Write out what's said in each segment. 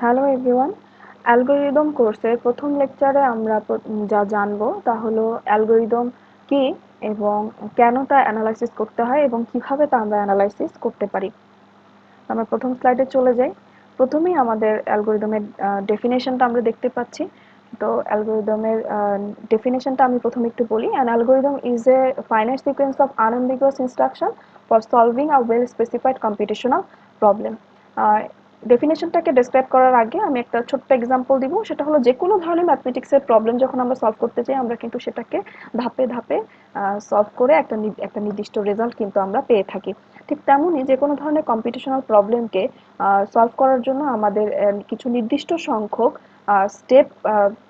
Hello everyone. Algorithm কোর্সের প্রথম লেকচারে আমরা যা জানবো তা হলো অ্যালগরিদম কি এবং কেন তা অ্যানালাইসিস করতে হয় এবং কিভাবে তা আমরা অ্যানালাইসিস করতে পারি। আমরা প্রথম স্লাইডে চলে যাই। প্রথমেই আমাদের অ্যালগরিদমের ডেফিনেশনটা আমরা দেখতে পাচ্ছি। তো অ্যালগরিদমের ডেফিনেশনটা আমি প্রথমে একটু বলি। An algorithm is a finite sequence of unambiguous instruction for solving a well specified computational problem. ডেফিনেশনটাকে ডেসক্রাইব করার আগে আমি একটা ছোট্ট এক্সাম্পল দিব। সেটা হলো যে কোনো ধরনের ম্যাথমেটিক্সের প্রবলেম যখন আমরা সলভ করতে চাই আমরা কিন্তু সেটাকে ধাপে ধাপে সলভ করে একটা নির্দিষ্ট রেজাল্ট কিন্তু আমরা পেয়ে থাকি। ঠিক তেমনই যে কোনো ধরনের কম্পিটিশনাল প্রবলেমকে সলভ করার জন্য আমাদের কিছু নির্দিষ্ট সংখ্যক স্টেপ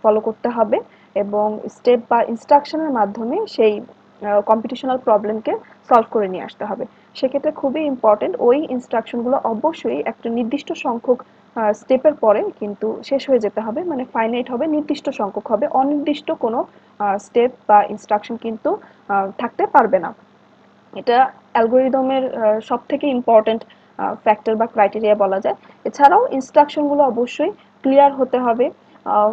ফলো করতে হবে এবং স্টেপ বা ইনস্ট্রাকশনের মাধ্যমে সেই কম্পিটিশনাল প্রবলেমকে সলভ করে নিয়ে আসতে হবে। সেক্ষেত্রে খুবই ইম্পর্টেন্ট ওই ইনস্ট্রাকশনগুলো অবশ্যই একটা নির্দিষ্ট সংখ্যক স্টেপের পরে কিন্তু শেষ হয়ে যেতে হবে, মানে ফাইনাইট হবে, নির্দিষ্ট সংখ্যক হবে, অনির্দিষ্ট কোনো স্টেপ বা ইনস্ট্রাকশন কিন্তু থাকতে পারবে না। এটা অ্যালগরিদমের সবথেকে ইম্পর্টেন্ট ফ্যাক্টর বা ক্রাইটেরিয়া বলা যায়। এছাড়াও ইনস্ট্রাকশনগুলো অবশ্যই ক্লিয়ার হতে হবে, আহ,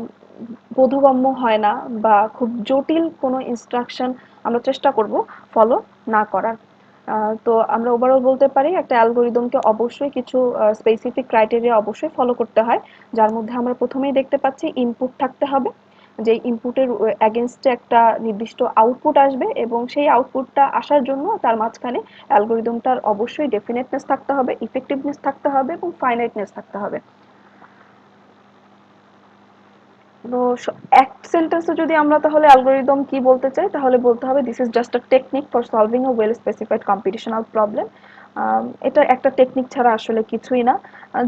বোধগম্য হয় না বা খুব জটিল কোনো ইনস্ট্রাকশন আমরা চেষ্টা করব ফলো না করার। তো আমরা ওভারঅল বলতে পারি একটা অ্যালগরিদমকে অবশ্যই কিছু স্পেসিফিক ক্রাইটেরিয়া অবশ্যই ফলো করতে হয়, যার মধ্যে আমরা প্রথমেই দেখতে পাচ্ছি ইনপুট থাকতে হবে, যে ইনপুটের এগেনস্টে একটা নির্দিষ্ট আউটপুট আসবে এবং সেই আউটপুটটা আসার জন্য তার মাঝখানে অ্যালগরিদমটার অবশ্যই ডেফিনেটনেস থাকতে হবে, ইফেক্টিভনেস থাকতে হবে এবং ফাইনাইটনেস থাকতে হবে। তো এক সেন্টেন্সে যদি আমরা তাহলে অ্যালগরিদম কি বলতে চাই তাহলে বলতে হবে this is just a technique for solving a well specified computational problem. এটা একটা টেকনিক ছাড়া আসলে কিছুই না।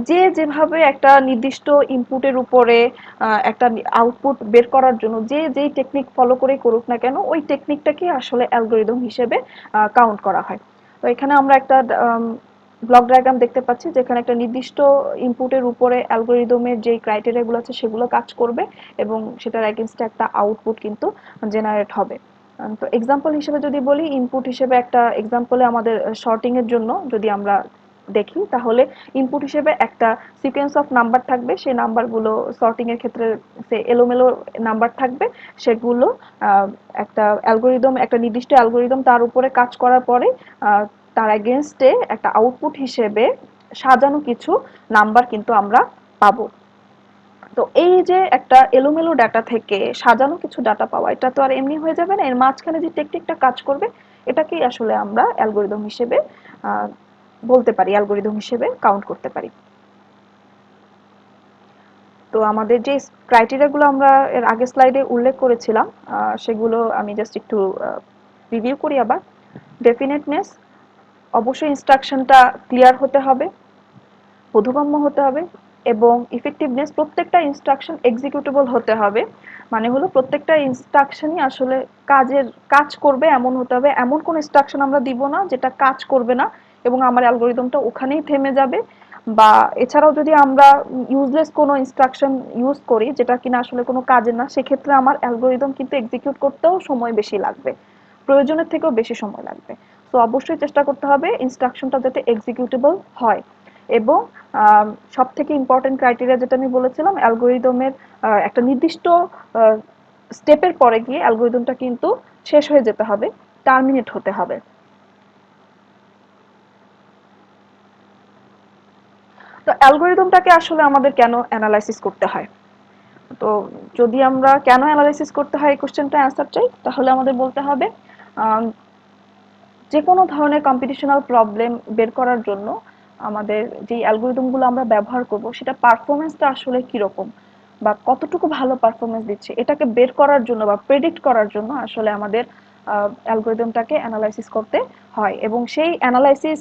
যে যেভাবে একটা নির্দিষ্ট ইনপুটের উপরে একটা আউটপুট বের করার জন্য যে যেই টেকনিক ফলো করে করুক না কেন ওই টেকনিকটাকে আসলে অ্যালগরিদম হিসেবে কাউন্ট করা হয়। তো এখানে আমরা একটা ব্লক ডায়াগ্রাম দেখতে পাচ্ছি যেখানে একটা নির্দিষ্ট ইনপুটের উপরে অ্যালগরিদমের যে ক্রাইটেরিয়াগুলো আছে সেগুলো কাজ করবে এবং সেটার এগেইনস্টে একটা আউটপুট কিন্তু জেনারেট হবে। তো এক্সাম্পল হিসেবে যদি বলি, ইনপুট হিসেবে একটা এক্সাম্পলে আমাদের শর্টিং এর জন্য যদি আমরা দেখি তাহলে ইনপুট হিসেবে একটা সিকোয়েন্স অফ নাম্বার থাকবে, সেই নাম্বারগুলো সর্টিং এর ক্ষেত্রে সে এলোমেলো নাম্বার থাকবে, সেগুলো একটা অ্যালগরিদম, একটা নির্দিষ্ট অ্যালগরিদম তার উপরে কাজ করার পরে তার এগেইনস্টে একটা আউটপুট হিসেবে সাজানো কিছু নাম্বার কিন্তু আমরা পাবো। তো এই যে একটা এলোমেলো ডাটা থেকে সাজানো কিছু ডাটা পাওয়া, এটা তো আর এমনি হয়ে যাবে না, এর মাঝখানে যে টেকনিকটা কাজ করবে এটাকেই আসলে আমরা অ্যালগরিদম হিসেবে বলতে পারি, অ্যালগরিদম হিসেবে কাউন্ট করতে পারি। তো আমাদের যে ক্রাইটেরিয়াগুলো আমরা এর আগের স্লাইডে উল্লেখ করেছিলাম সেগুলো আমি জাস্ট একটু রিভিউ করি আবার। ডেফিনেটনেস, অবশ্যই ইনস্ট্রাকশনটা ক্লিয়ার হতে হবে, বোধগম্য হতে হবে এবং ইফেক্টিভনেস, প্রত্যেকটা ইনস্ট্রাকশন এক্সিকিউটেবল হতে হবে। মানে হলো প্রত্যেকটা ইনস্ট্রাকশনই আসলে কাজ করবে এমন হতে হবে, এমন কোন ইনস্ট্রাকশন আমরা দিব না যেটা কাজ করবে না এবং আমার অ্যালগরিদমটা ওখানেই থেমে যাবে। বা এছাড়াও যদি আমরা ইউজলেস কোনো ইনস্ট্রাকশন ইউজ করি যেটা কিনা আসলে কোনো কাজের না, সেক্ষেত্রে আমার অ্যালগরিদম কিন্তু এক্সিকিউট করতেও সময় বেশি লাগবে, প্রয়োজনের থেকেও বেশি সময় লাগবে। তো অবশ্যই চেষ্টা করতে হবে ইনস্ট্রাকশনটা যাতে এক্সিকিউটেবল হয়। এবং সব থেকে ইম্পর্টেন্ট ক্রাইটেরিয়া যেটা আমি বলেছিলাম, অ্যালগরিদমের একটা নির্দিষ্ট স্টেপের পরে গিয়ে অ্যালগরিদমটা কিন্তু শেষ হয়ে যেতে হবে, টার্মিনেট হতে হবে। তো অ্যালগরিদমটাকে আসলে আমাদের কেন অ্যানালাইসিস করতে হয়? তো যদি আমরা কেন অ্যানালাইসিস করতে হয় এই কোশ্চেনটা অ্যান্সার চাই তাহলে আমাদের বলতে হবে যে কোনো ধরনের কম্পিটিশনাল প্রবলেম বের করার জন্য আমাদের যে অ্যালগরিদমগুলো আমরা ব্যবহার করব সেটা পারফরমেন্সটা আসলে কিরকম বা কতটুকু ভালো পারফরমেন্স দিচ্ছে এটাকে বের করার জন্য বা প্রেডিক্ট করার জন্য আসলে আমাদের অ্যালগরিদমটাকে অ্যানালাইসিস করতে হয়। এবং সেই অ্যানালাইসিস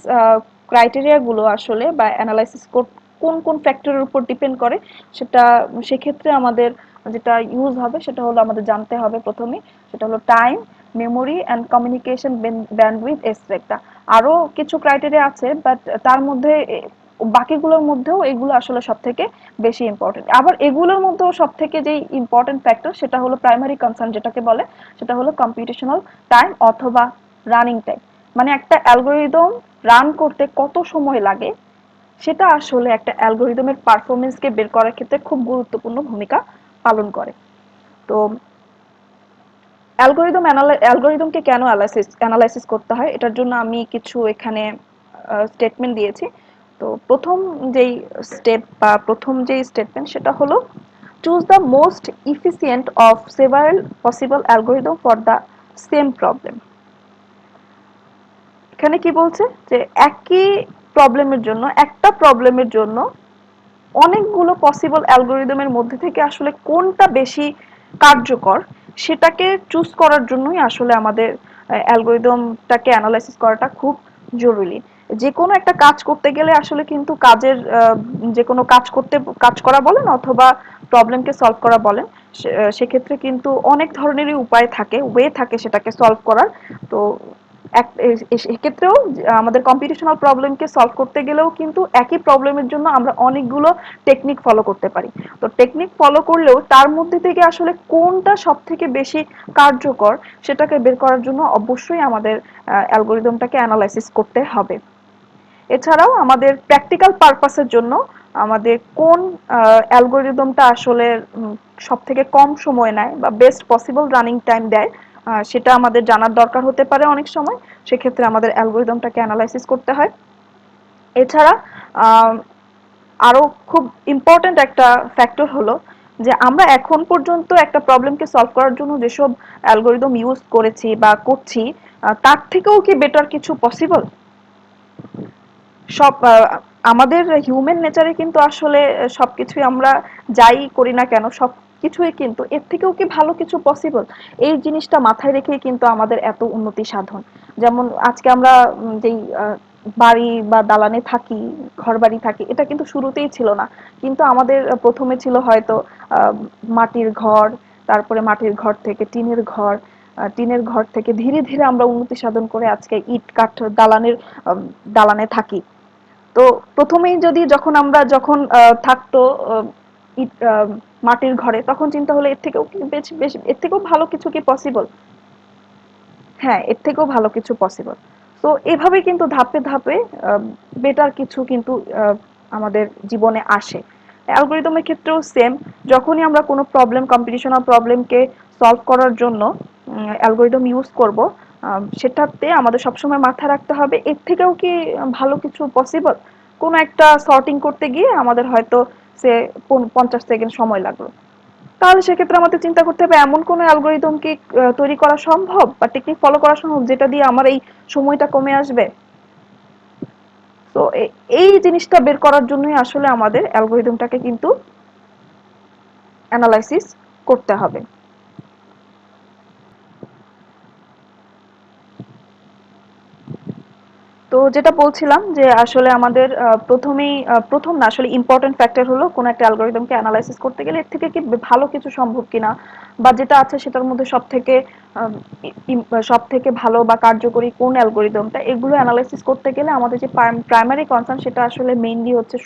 ক্রাইটেরিয়াগুলো আসলে বা অ্যানালাইসিস কোন কোন ফ্যাক্টরের উপর ডিপেন্ড করে সেটা, সেক্ষেত্রে আমাদের যেটা ইউজ হবে সেটা হলো আমাদের জানতে হবে প্রথমে, সেটা হলো time, memory and communication bandwidth extra. আরো কিছু ক্রাইটেরিয়া আছে বাট তার মধ্যে বাকিগুলোর মধ্যেও এগুলো আসলে সব থেকে বেশি ইম্পর্টেন্ট। আবার এগুলোর মধ্যেও সব থেকে যে ইম্পর্টেন্ট ফ্যাক্টর সেটা হলো প্রাইমারি কনসার্ন যেটাকে বলে, সেটা হলো কম্পিউটেশনাল টাইম অথবা রানিং টাইম। মানে একটা অ্যালগরিদম রান করতে কত সময় লাগে সেটা আসলে একটা অ্যালগরিদমের পারফরমেন্সকে বের করার ক্ষেত্রে খুব গুরুত্বপূর্ণ ভূমিকা পালন করে। তো অ্যালগরিদমকে কেন অ্যানালাইসিস করতে হয় এটার জন্য আমি কিছু এখানে স্টেটমেন্ট দিয়েছি। তো প্রথম যেই স্টেটমেন্ট সেটা হলো choose the most efficient of several possible algorithm for the same problem. এখানে কি বলছে যে একই একটা প্রবলেমের জন্য অনেকগুলো পসিবল অ্যালগরিদমের মধ্যে থেকে আসলে কোনটা বেশি কার্যকর সেটাকে চুজ করার জন্যই আসলে আমাদের অ্যালগরিদমটাকে অ্যানালাইসিস করাটা খুব জরুরি। যে কোনো একটা কাজ করতে গেলে আসলে কিন্তু যে কোনো কাজ করা বলেন অথবা প্রবলেমকে সলভ করা বলেন, সেক্ষেত্রে কিন্তু অনেক ধরনেরই উপায় থাকে, ওয়ে থাকে সেটাকে সলভ করার। তো এক্ষেত্রেও আমাদের কম্পিটিশনাল প্রবলেমকে সলভ করতে গেলেও কিন্তু একই প্রবলেমের জন্য আমরা অনেকগুলো টেকনিক ফলো করতে পারি। তো টেকনিক ফলো করলেও তার মধ্যে থেকে আসলে কোনটা সব থেকে বেশি কার্যকর সেটাকে বের করার জন্য অবশ্যই আমাদের অ্যালগোরিদমটাকে অ্যানালাইসিস করতে হবে। এছাড়াও আমাদের প্র্যাকটিক্যাল পারপাসের জন্য আমাদের কোন অ্যালগোরিদমটা আসলে সব থেকে কম সময় নেয় বা বেস্ট পসিবল রানিং টাইম দেয় সেটা আমাদের জানার দরকার হতে পারে অনেক সময়। সেক্ষেত্রে আমাদের অ্যালগোরিদমটাকে অ্যানালাইসিস করতে হয়। এছাড়া আহ, আরো খুব ইম্পর্টেন্ট একটা ফ্যাক্টর হলো যে আমরা এখন পর্যন্ত একটা প্রবলেমকে সলভ করার জন্য যেসব অ্যালগোরিদম ইউজ করেছি বা করছি তার থেকেও কি বেটার কিছু পসিবল? সব আমাদের হিউম্যান নেচারে কিন্তু আসলে সবকিছুই আমরা যাই করি না কেন সবকিছুই কিন্তু এর থেকেও কি ভালো কিছু পসিবল, এই জিনিসটা মাথায় রেখেই কিন্তু আমাদের এত উন্নতি সাধন। যেমন আজকে আমরা যেই বাড়ি বা দালানে থাকি, ঘর বাড়ি থাকি, এটা কিন্তু শুরুতেই ছিল না। কিন্তু আমাদের প্রথমে ছিল হয়তো মাটির ঘর, তারপরে মাটির ঘর থেকে টিনের ঘর, টিনের ঘর থেকে ধীরে ধীরে আমরা উন্নতি সাধন করে আজকে ইট কাঠ দালানে থাকি। তো প্রথমেই যখন থাকতো ইট মাটির ঘরে, তখন চিন্তা হলো এর থেকেও কি বেশি এর থেকেও ভালো কিছু কি পসিবল? হ্যাঁ, এর থেকেও ভালো কিছু পসিবল। তো এভাবে কিন্তু ধাপে ধাপে বেটার কিছু কিন্তু আমাদের জীবনে আসে। অ্যালগরিদমের ক্ষেত্রেও সেম। যখনই আমরা কোনো কম্পিটিশনাল প্রবলেমকে সলভ করার জন্য অ্যালগরিদম ইউজ করব, সেটাতে আমাদের সবসময় মাথায় রাখতে হবে এর থেকেও কি ভালো কিছু পসিবল। কোনো একটা সর্টিং করতে গিয়ে আমাদের হয়তো সে 50 সেকেন্ড সময় লাগলো, তাহলে সেক্ষেত্রে আমাদের চিন্তা করতে হবে এমন কোনো অ্যালগরিদম কি তৈরি করা সম্ভব বা টেকনিক ফলো করা সম্ভব যেটা দিয়ে আমার এই সময়টা কমে আসবে। তো এই জিনিসটা বের করার জন্যই আসলে আমাদের অ্যালগরিদমটাকে কিন্তু অ্যানালাইসিস করতে হবে। তো যেটা বলছিলাম যে আসলে আমাদের প্রথম না আসলে ইম্পর্টেন্ট ফ্যাক্টর হলো কোন একটা অ্যালগরিদমকে অ্যানালাইসিস করতে গেলে এর থেকে কি ভালো কিছু সম্ভব কিনা, বা যেটা আছে সেটার মধ্যে সব থেকে ভালো বা কার্যকরী কোন অ্যালগরিদমটা, এগুলো অ্যানালাইসিস করতে গেলে আমাদের যে প্রাইমারি কনসার্ন সেটা আসলে মেইনলি হচ্ছে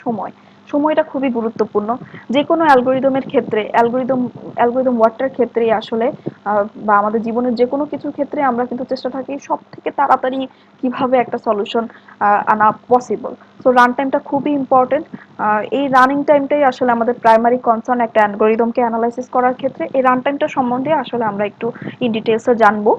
সময়টা খুবই গুরুত্বপূর্ণ। যে কোনো অ্যালগরিদমের ক্ষেত্রে অ্যালগরিদম ওয়ার্কটার ক্ষেত্রেই আসলে বা আমাদের জীবনের যে কোনো কিছুর ক্ষেত্রে আমরা কিন্তু চেষ্টা থাকি সব থেকে তাড়াতাড়ি কিভাবে একটা সলিউশন আনা পসিবল। সো রান টাইমটা খুবই ইম্পর্টেন্ট। এই রানিং টাইমটাই আসলে আমাদের প্রাইমারি কনসার্ন একটা অ্যালগরিদমকে অ্যানালাইসিস করার ক্ষেত্রে। এই রান টাইমটা সম্বন্ধে আসলে আমরা একটু ইন ডিটেলসে জানবো।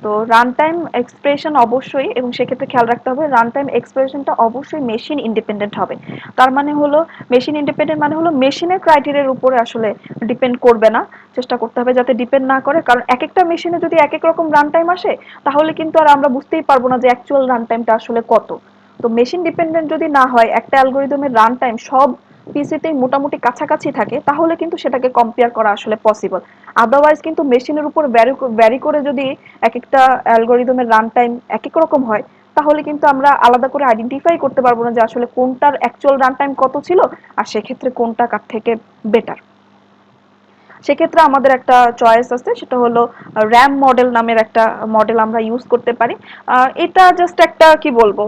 তো রান টাইম এক্সপ্রেশন অবশ্যই, এবং সেক্ষেত্রে খেয়াল রাখতে হবে রান টাইম এক্সপ্রেশনটা অবশ্যই মেশিন ইন্ডিপেন্ডেন্ট হবে। তার মানে হলো মেশিন ইন্ডিপেন্ডেন্ট মানে হলো মেশিনের ক্রাইটেরিয়ার উপরে আসলে ডিপেন্ড করবে না। চেষ্টা করতে হবে যাতে ডিপেন্ড না করে, কারণ এক একটা মেশিনে যদি এক এক রকম রান টাইম আসে তাহলে কিন্তু আর আমরা বুঝতেই পারবো না যে অ্যাকচুয়াল রান টাইমটা আসলে কত। তো মেশিন ডিপেন্ডেন্ট যদি না হয়, একটা অ্যালগরিদমের রান টাইম সব পিসিতেই মোটামুটি কাছাকাছি থাকে, তাহলে কিন্তু সেটাকে কম্পেয়ার করা আসলে পসিবল। আদারওয়াইজ কিন্তু মেশিনের উপর ভ্যারি করে যদি এক একটা অ্যালগরিদমের রান টাইম এক এক রকম হয়, তাহলে কিন্তু আমরা আলাদা করে আইডেন্টিফাই করতে পারবো না যে আসলে কোনটার অ্যাকচুয়াল রান টাইম কত ছিল আর সেক্ষেত্রে কোনটা কার থেকে বেটার। সেক্ষেত্রে আমাদের একটা চয়েস আছে, সেটা হলো র্যাম মডেল নামের একটা মডেল আমরা ইউজ করতে পারি। এটা জাস্ট একটা কি বলবো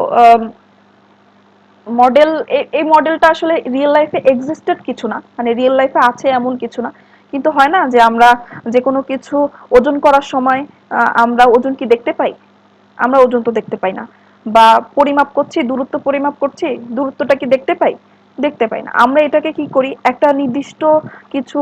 মডেল। এই মডেলটা আসলে রিয়েল লাইফে এক্সিস্টেড কিছু না, মানে রিয়েল লাইফে আছে এমন কিছু না। কিন্তু হয় না যে আমরা যে কোনো কিছু ওজন করার সময় আমরা ওজন কি দেখতে পাই? আমরা ওজন তো দেখতে পাই না। বা পরিমাপ করছি, দূরত্ব পরিমাপ করছি, দূরত্বটা কি দেখতে পাই? দেখতে পাই না। আমরা এটাকে কি করি, একটা নির্দিষ্ট কিছু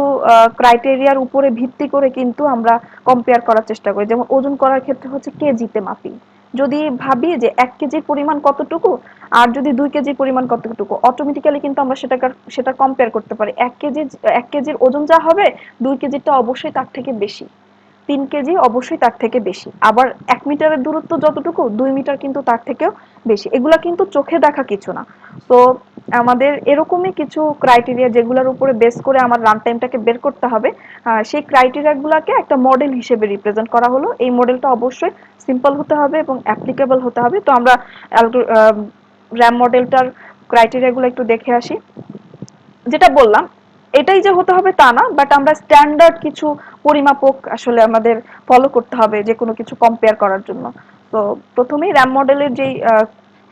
ক্রাইটেরিয়ার উপরে ভিত্তি করে কিন্তু আমরা কম্পেয়ার করার চেষ্টা করি। যেমন ওজন করার ক্ষেত্রে হচ্ছে কেজিতে মাপি। যদি ভাবি যে 1 কেজির পরিমাণ কতটুকু আর যদি 2 কেজির পরিমাণ কতটুকু, অটোমেটিক্যালি কিন্তু আমরা সেটা কম্পেয়ার করতে পারি। 1 কেজির ওজন যা হবে 2 কেজিরটা অবশ্যই তার থেকে বেশি, 3 কেজি অবশ্যই তার থেকে বেশি। আবার 1 মিটারের দূরত্ব যতটুকু 2 মিটার কিন্তু তার থেকেও বেশি। এগুলা কিন্তু চোখে দেখা কিছু না। তো আমাদের এরকমই কিছু ক্রাইটেরিয়া যেগুলোর উপরে বেস করে আমার রান টাইমটাকে বের করতে হবে, সেই ক্রাইটেরিয়া গুলাকে একটা মডেল হিসেবে রিপ্রেজেন্ট করা হলো। এই মডেলটা অবশ্যই সিম্পল হতে হবে এবং অ্যাপ্লিকেবল হতে হবে। তো আমরা র্যাম মডেলটার ক্রাইটেরিয়া গুলো একটু দেখে আসি। যেটা বললাম এটাই যে হতে হবে তা না, বাট আমরা স্ট্যান্ডার্ড কিছু পরিমাপক আসলে আমাদের ফলো করতে হবে যে কোনো কিছু কম্পেয়ার করার জন্য। তো প্রথমেই র্যাম মডেলের যেই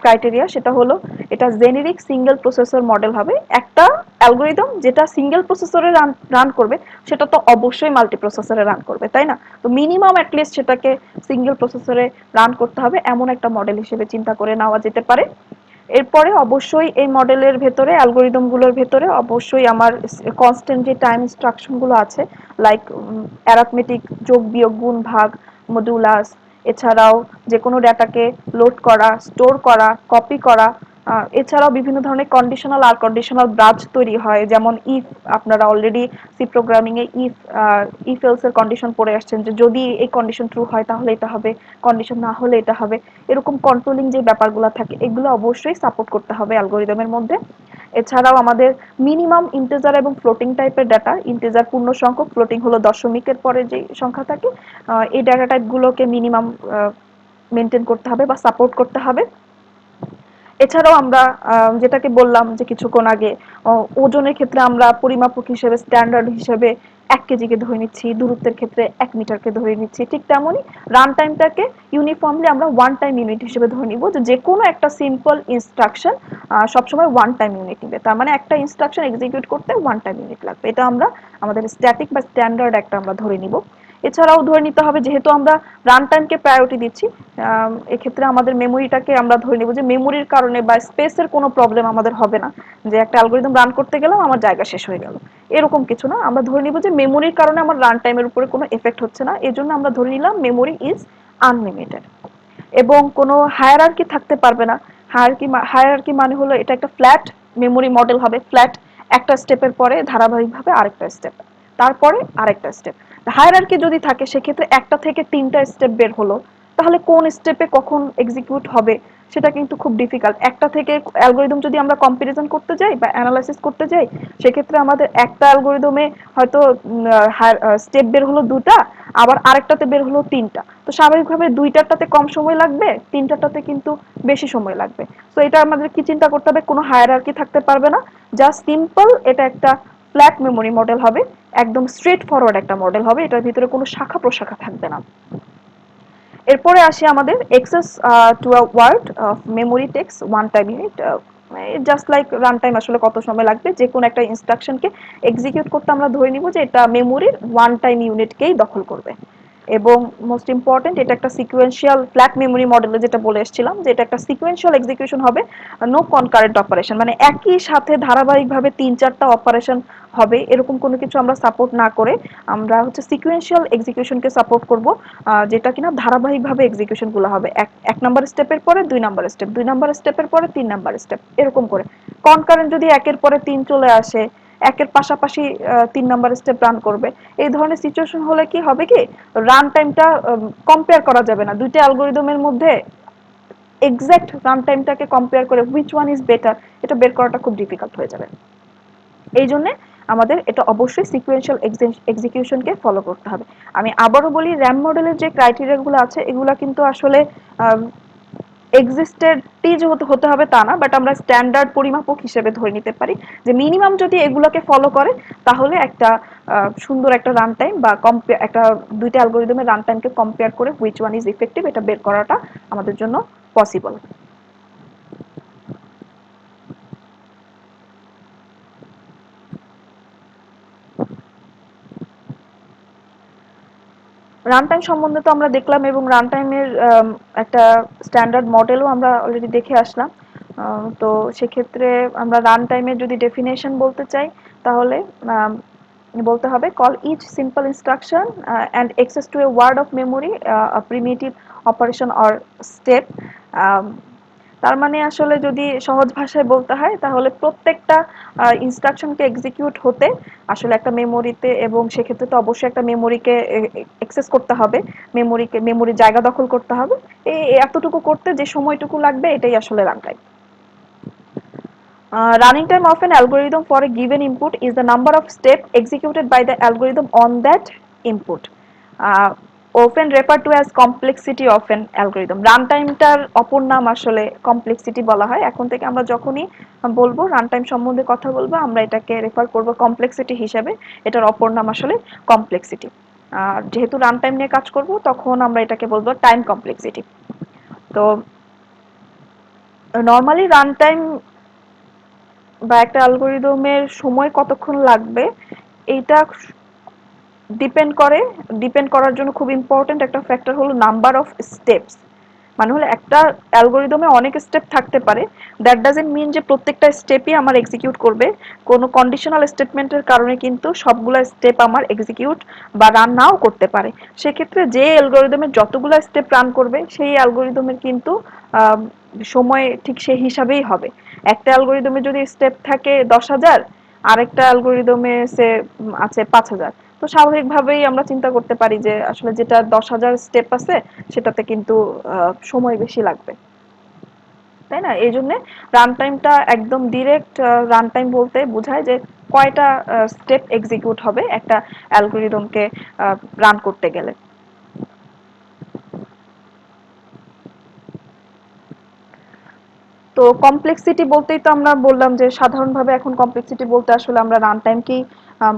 ক্রাইটেরিয়া সেটা হলো এটা জেনেরিক সিঙ্গেল প্রসেসর মডেল হবে। একটা অ্যালগোরিদম যেটা সিঙ্গেল প্রসেসরে রান করবে সেটা তো অবশ্যই মাল্টি প্রসেসরে রান করবে, তাই না? তো মিনিমাম অ্যাটলিস্ট সেটাকে সিঙ্গেল প্রসেসরে রান করতে হবে এমন একটা মডেল হিসেবে চিন্তা করে নেওয়া যেতে পারে। এরপরে অবশ্যই এই মডেলের ভেতরে অ্যালগোরিদম গুলোর ভেতরে অবশ্যই আমার কনস্ট্যান্ট যে টাইম ইনস্ট্রাকশন গুলো আছে, লাইক অ্যারিথমেটিক, যোগ বিয়োগ গুণ ভাগ, মডুলাস, এছাড়াও যে কোনো ডেটাকে লোড করা, স্টোর করা, কপি করা, এছাড়াও বিভিন্ন ধরনের কন্ডিশনাল আর কন্ডিশনাল ব্রাঞ্চ তৈরি হয়। যেমন ইফ, আপনারা অলরেডি সি প্রোগ্রামিং এ ইফ এলস এর কন্ডিশন পড়ে আসছেন যে যদি এই কন্ডিশন ট্রু হয় তাহলে এটা হবে, কন্ডিশন না হলে এটা হবে। এরকম কন্ট্রোলিং যে ব্যাপারগুলো থাকে এগুলো অবশ্যই সাপোর্ট করতে হবে অ্যালগোরিদমের মধ্যে। এছাড়াও আমাদের মিনিমাম ইন্টিজার এবং ফ্লোটিং টাইপের ডাটা, ইন্টিজার পূর্ণ সংখ্যক, ফ্লোটিং হলো দশমিকের পরে যে সংখ্যা থাকে, এই ডাটা টাইপগুলোকে মিনিমাম মেনটেন করতে হবে বা সাপোর্ট করতে হবে। এছাড়াও আমরা যেটাকে বললাম যে কিছুক্ষণ আগে, ওজনের ক্ষেত্রে আমরা পরিমাপক হিসেবে স্ট্যান্ডার্ড হিসেবে 1 কেজিকে ধরে নিচ্ছি, দূরত্বের ক্ষেত্রে 1 মিটারকে ধরে নিচ্ছি। ঠিক তেমনই রান টাইমটাকে ইউনিফর্মলি আমরা ওয়ান টাইম ইউনিট হিসেবে ধরে নিব, যে কোনো একটা সিম্পল ইনস্ট্রাকশন সবসময় ওয়ান টাইম ইউনিট নিবে। তার মানে একটা ইনস্ট্রাকশন এক্সিকিউট করতে ওয়ান টাইম ইউনিট লাগবে। এটা আমরা আমাদের স্ট্যাটিক বা স্ট্যান্ডার্ড একটা আমরা ধরে নিব। এছাড়াও ধরে নিতে হবে যেহেতু আমরা রান টাইমকে প্রায়োরিটি দিচ্ছি, এক্ষেত্রে আমাদের মেমোরিটাকে আমরা ধরে নিব যে মেমোরির কারণে বা স্পেসের কোনো প্রবলেম আমাদের হবে না, যে একটা অ্যালগোরিদম রান করতে গেলাম আমার জায়গা শেষ হয়ে গেল, এরকম কিছু না। আমরা ধরে নিব যে মেমোরির কারণে আমার রান টাইমের উপরে কোনো এফেক্ট হচ্ছে না, এই জন্য আমরা ধরে নিলাম মেমোরি ইজ আনলিমিটেড। এবং কোনো হায়ারার্কি থাকতে পারবে না। হায়ারার্কি মানে হলো এটা একটা ফ্ল্যাট মেমোরি মডেল হবে। ফ্ল্যাট, একটা স্টেপের পরে ধারাবাহিকভাবে আরেকটা স্টেপ, তারপরে আরেকটা স্টেপ। হায়ারার্কি যদি থাকে সেক্ষেত্রে একটা থেকে তিনটা স্টেপ বের হলো, তাহলে কোন স্টেপে কখন এক্সিকিউট হবে সেটা কিন্তু খুব ডিফিকাল্ট। একটা থেকে অ্যালগোরিদম যদি আমরা কম্পারিজন করতে যাই বা অ্যানালাইসিস করতে যাই, সেক্ষেত্রে আমাদের একটা অ্যালগোরিদমে হয়তো স্টেপ বের হলো দুটা, আবার আরেকটাতে বের হলো তিনটা। তো স্বাভাবিকভাবে দুইটারটাতে কম সময় লাগবে, তিনটাতে কিন্তু বেশি সময় লাগবে। তো এটা আমাদের কি চিন্তা করতে হবে, কোনো হায়ারার্কি থাকতে পারবে না, জাস্ট সিম্পল এটা একটা ফ্ল্যাট মেমোরি মডেল হবে, একদম স্ট্রেট ফরওয়ার্ড একটা মডেল হবে, এটার ভিতরে কোনো শাখা প্রশাখা থাকবে না। এরপরে আসি আমাদের access to a word of memory takes one time unit. Just like run time আসলে কত সময় লাগবে যে কোনো একটা ইনস্ট্রাকশনকে এক্সিকিউট করতে, আমরা ধরে নিব যে এটা মেমোরির ওয়ান টাইম ইউনিটকেই দখল করবে। এবং মোস্ট ইম্পর্টেন্ট এটা একটা সিকোয়েন্সিয়াল ফ্ল্যাট মেমোরি মডেলে যেটা বলে এসেছিলাম যে এটা একটা সিকোয়েন্সিয়াল এক্সিকিউশন হবে, নো কনকারেন্ট অপারেশন, মানে একই সাথে ধারাবাহিকভাবে তিন চারটা অপারেশন হবে এরকম কোনো কিছু আমরা সাপোর্ট না করে আমরা হচ্ছে সিকোয়েন্সিয়াল এক্সিকিউশনকে সাপোর্ট করব, যেটা কিনা ধারাবাহিকভাবে এক্সিকিউশন গুলো হবে, এক নাম্বার স্টেপের পরে দুই নাম্বার স্টেপ, দুই নাম্বার স্টেপের পরে তিন নাম্বার স্টেপ, এরকম করে। কনকারেন্ট যদি একের পরে তিন চলে আসে, একের পাশাপাশি তিন নাম্বার স্টেপ রান করবে, এই ধরনের সিচুয়েশন হলে কি হবে, কি রান টাইমটা কম্পেয়ার করা যাবে না দুইটা অ্যালগোরিদমের মধ্যে। এক্সাক্ট রান টাইমটাকে কম্পেয়ার করে হুইচ ওয়ান ইজ বেটার এটা বের করাটা খুব ডিফিকাল্ট হয়ে যাবে। এই জন্য আমাদের এটা অবশ্যই সিকোয়েন্সিয়াল এক্সিকিউশনকে ফলো করতে হবে। আমি আবারও বলি, র্যাম মডেলের যে ক্রাইটেরিয়াগুলো আছে এগুলো কিন্তু আসলে এক্সিস্টেডই যে হতে হবে তা না, বাট আমরা স্ট্যান্ডার্ড পরিমাপক হিসেবে ধরে নিতে পারি যে মিনিমাম যদি এগুলোকে ফলো করে তাহলে একটা সুন্দর একটা রান টাইম বা একটা দুইটা অ্যালগোরিদমের রান টাইমকে কম্পেয়ার করে হুইচ ওয়ান ইজ ইফেক্টিভ এটা বের করাটা আমাদের জন্য পসিবল। রান টাইম সম্বন্ধে তো আমরা দেখলাম এবং রান টাইমের একটা স্ট্যান্ডার্ড মডেলও আমরা অলরেডি দেখে আসলাম। তো সেক্ষেত্রে আমরা রান টাইমের যদি ডেফিনেশন বলতে চাই তাহলে আম, বলতে হবে call each simple instruction and access to a word of memory a primitive operation or step. তার মানে আসলে যদি সহজ ভাষায় বলতে হয় তাহলে প্রত্যেকটা ইনস্ট্রাকশনকে এক্সিকিউট হতে আসলে একটা মেমোরিতে, এবং সেক্ষেত্রে তো অবশ্যই একটা মেমোরিকে অ্যাক্সেস করতে হবে, মেমোরি জায়গা দখল করতে হবে। এই এতটুকু করতে যে সময়টুকু লাগবে এটাই আসলে run time. Running time of an algorithm for a given input is the number of steps executed by the algorithm on that input. Often referred to as complexity of an algorithm. রানটাইমটার অপর নাম আসলে complexity বলা হয়। এখন থেকে আমরা যখনই বলবো রানটাইম সম্বন্ধে কথা বলবো আমরা এটাকে রেফার করব কমপ্লেক্সিটি হিসেবে। এটার অপর নাম আসলে কমপ্লেক্সিটি। যেহেতু রানটাইম নিয়ে কাজ করব তখন আমরা এটাকে বলবো টাইম কমপ্লেক্সিটি। তো নর্মালি রানটাইম বা একটা অ্যালগরিদমের সময় কতক্ষণ লাগবে এইটা ডিপেন্ড করার জন্য খুব ইম্পর্টেন্ট একটা ফ্যাক্টর হলো নাম্বার অফ স্টেপস। মানে হলো একটা অ্যালগরিদমে অনেক স্টেপ থাকতে পারে, দ্যাট ডাজেন্ট মিন যে প্রত্যেকটা স্টেপই আমার এক্সিকিউট করবে। কোনো কন্ডিশনাল স্টেটমেন্টের কারণে কিন্তু সবগুলা স্টেপ আমার এক্সিকিউট বা রান নাও করতে পারে। সেক্ষেত্রে যে অ্যালগরিদমের যতগুলা স্টেপ রান করবে সেই অ্যালগরিদমের কিন্তু আহ, সময় ঠিক সেই হিসাবেই হবে। একটা অ্যালগরিদমে যদি স্টেপ থাকে 10,000, আরেকটা অ্যালগরিদমে সে আছে 5,000, তো স্বাভাবিকভাবেই আমরা চিন্তা করতে পারি যে আসলে যেটা 10,000 স্টেপ আছে সেটাতে কিন্তু সময় বেশি লাগবে, তাই না? এই জন্য রান টাইমটা একদম ডিরেক্ট রান টাইম বলতে বোঝায় যে কয়টা স্টেপ এক্সিকিউট হবে একটা অ্যালগরিদমকে রান করতে গেলে। তো কমপ্লেক্সিটি বলতেই তো আমরা বললাম যে সাধারণভাবে এখন কমপ্লেক্সিটি বলতে আসলে আমরা রান টাইমকেই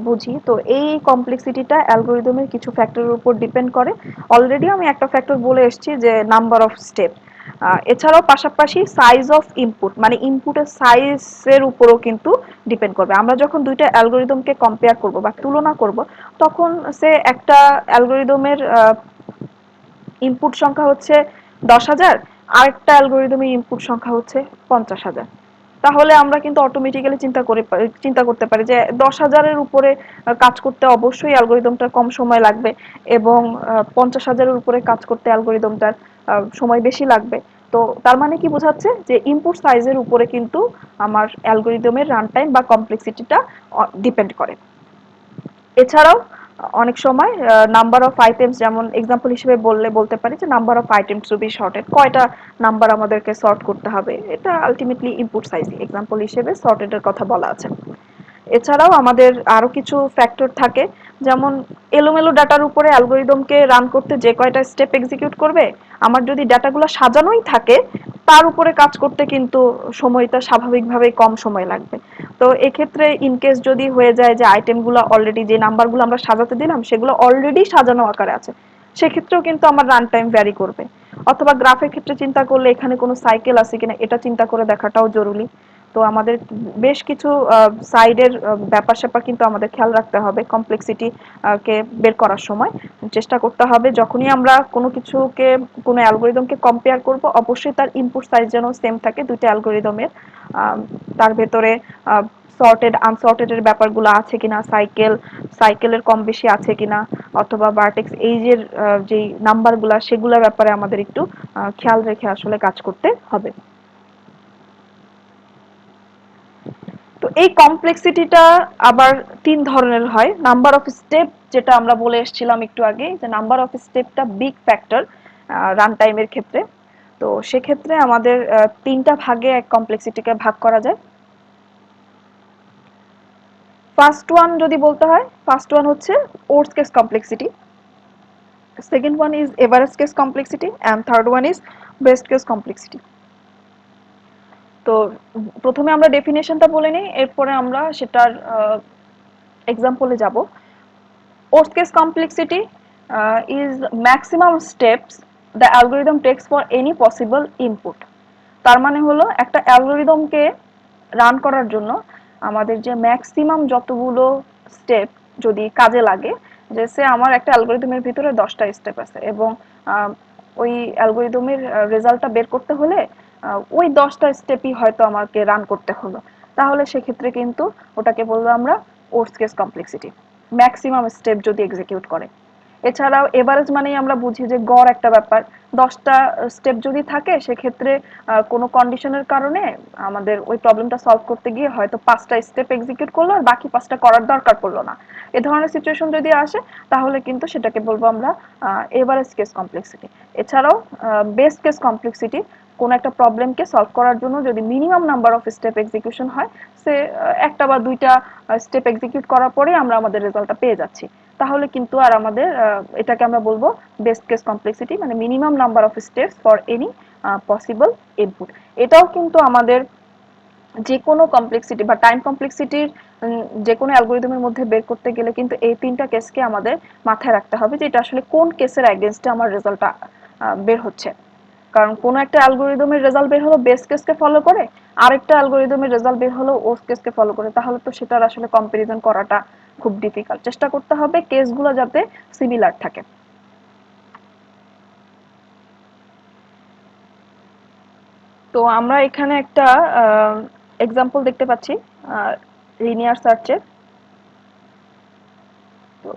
বুঝি। তো এই কমপ্লেক্সিটিটা অ্যালগরিদমের কিছু ফ্যাক্টরের উপর ডিপেন্ড করে। অলরেডি আমি একটা ফ্যাক্টর বলে এসেছি যে নাম্বার অফ স্টেপ। এছাড়াও পাশাপাশি সাইজ অফ ইনপুট, মানে ইনপুটের সাইজের উপরও কিন্তু ডিপেন্ড করবে। আমরা যখন দুইটা অ্যালগরিদমকে কম্পেয়ার করব বা তুলনা করব তখন সে একটা অ্যালগরিদমের ইনপুট সংখ্যা হচ্ছে 10,000, আরেকটা অ্যালগরিদমের ইনপুট সংখ্যা হচ্ছে 50,000। তাহলে আমরা কিন্তু অটোমেটিক্যালি চিন্তা করতে পারি যে 10,000-এর উপরে কাজ করতে অবশ্যই অ্যালগরিদমটার কম সময় লাগবে, এবং 50,000-এর উপরে কাজ করতে অ্যালগরিদমটার সময় বেশি লাগবে। তো তার মানে কি বোঝাচ্ছে যে ইনপুট সাইজের উপরে কিন্তু আমার অ্যালগরিদমের রান টাইম বা কমপ্লেক্সিটিটা ডিপেন্ড করে। এছাড়াও অনেক সময় নাম্বার অফ আইটেমস, যেমন এক্সাম্পল হিসেবে বলতে পারি যে number of items to be sorted, কয়টা নাম্বার আমাদেরকে সর্ট করতে হবে, এটা আলটিমেটলি ইনপুট সাইজ এক্সাম্পল হিসেবে সর্টেডের কথা বলা আছে। এছাড়াও আমাদের আরো কিছু ফ্যাক্টর থাকে, যেমন এলোমেলো ডাটার উপরে অ্যালগরিদমকে রান করতে যে কয়টা স্টেপ এক্সিকিউট করবে, আমার যদি ডাটাগুলো সাজানোই থাকে তার উপরে কাজ করতে কিন্তু সময়টা স্বাভাবিকভাবেই কম সময় লাগবে। তো এক্ষেত্রে ইনকেস যদি হয়ে যায় যে আইটেমগুলো অলরেডি, যে নাম্বারগুলো আমরা সাজাতে দিলাম সেগুলো অলরেডি সাজানো আকারে আছে, সেক্ষেত্রেও কিন্তু আমার রান টাইম ভ্যারি করবে। অথবা গ্রাফের ক্ষেত্রে চিন্তা করলে এখানে কোনো সাইকেল আছে কিনা এটা চিন্তা করে দেখাটাও জরুরি। তো আমাদের বেশ কিছু সাইডের ব্যাপার স্যাপার কিন্তু আমাদের খেয়াল রাখতে হবে কমপ্লেক্সিটি কে বের করার সময়। চেষ্টা করতে হবে যখনই আমরা কোনো কিছুকে, কোনো অ্যালগরিদমকে কম্পেয়ার করব অবশ্যই তার ইনপুট সাইজ যেন সেম থাকে দুইটা অ্যালগরিদমের। তার ভেতরে সর্টেড আনসর্টেড এর ব্যাপারগুলো আছে কিনা, সাইকেলের কম বেশি আছে কিনা, অথবা ভার্টেক্স এইজের যে নাম্বারগুলা সেগুলোর ব্যাপারে আমাদের একটু খেয়াল রেখে আসলে কাজ করতে হবে। তো এই কমপ্লেক্সিটিটা আবার তিন ধরনের হয়। নাম্বার অফ স্টেপ, যেটা আমরা বলে এসেছিলাম একটু আগে, যে নাম্বার অফ স্টেপটা বিগ ফ্যাক্টর রান টাইমের ক্ষেত্রে। তো সেক্ষেত্রে আমাদের তিনটা ভাগে এক কমপ্লেক্সিটিকে ভাগ করা যায়। ফার্স্ট ওয়ান যদি বলতে হয়, ফার্স্ট ওয়ান হচ্ছে worst case complexity, second one is Everest case complexity, and third one is best case complexity. তো প্রথমে আমরা ডেফিনেশনটা বলে নিই, এরপরে আমরা সেটার এক্সাম্পলে যাব। Worst case complexity is maximum steps the algorithm takes for any possible input. তার মানে হলো একটা অ্যালগরিদমকে রান করার জন্য আমাদের যে ম্যাক্সিমাম যতগুলো স্টেপ যদি কাজে লাগে যে সে আমার একটা অ্যালগরিদমের ভিতরে 10টা স্টেপ আছে এবং ওই অ্যালগরিদমের রেজাল্টটা বের করতে হলে ওই 10টা স্টেপই হয়তো আমাকে রান করতে হলো, তাহলে সেক্ষেত্রে কিন্তু ওটাকে বলবো আমরা worst case complexity, maximum step যদি এক্সিকিউট করে। এছাড়াও এভারেজ মানেই আমরা বুঝি যে গড় একটা ব্যাপার, 10টা স্টেপ যদি থাকে সেক্ষেত্রে কোনো কন্ডিশনের কারণে আমাদের ওই প্রবলেমটা সলভ করতে গিয়ে হয়তো 5টা স্টেপ এক্সিকিউট করলো আর বাকি 5টা করার দরকার পড়লো না, এ ধরনের সিচুয়েশন যদি আসে তাহলে কিন্তু সেটাকে বলবো আমরা এভারেজ কেস কমপ্লেক্সিটি। এছাড়াও বেস্ট কেস কমপ্লেক্সিটি, কোন একটা প্রবলেমকে সলভ করার জন্য যদি minimum number of step execution হয়, সে একটা বা দুইটা স্টেপ এক্সিকিউট করার পরে আমরা আমাদের রেজাল্টটা পেয়ে যাচ্ছি, তাহলে কিন্তু আর আমাদের এটাকে আমরা বলবো বেস্ট কেস কমপ্লেক্সিটি, মানে minimum number of steps for any possible input. এটাও কিন্তু আমাদের যে কোনো কমপ্লেক্সিটি বা টাইম কমপ্লেক্সিটির যে কোনো অ্যালগরিদমের মধ্যে বের করতে গেলে কিন্তু এই তিনটা কেসকে আমাদের মাথায় রাখতে হবে যে এটা আসলে কোন কেসের এগেইনস্টে আমার রেজাল্টটা বের হচ্ছে। কারণ কোনো একটা অ্যালগরিদমের রেজাল্ট বের হলো বেস্ট কেসকে ফলো করে, আরেকটা অ্যালগরিদমের রেজাল্ট বের হলো ওয়ার্স্ট কেসকে ফলো করে, তাহলে তো সেটার আসলে কম্পারিজন করাটা খুব ডিফিকাল্ট। চেষ্টা করতে হবে কেসগুলো যাতে সিমিলার থাকে। তো আমরা এখানে একটা এক্সাম্পল দেখতে পাচ্ছি লিনিয়ার সার্চের। তো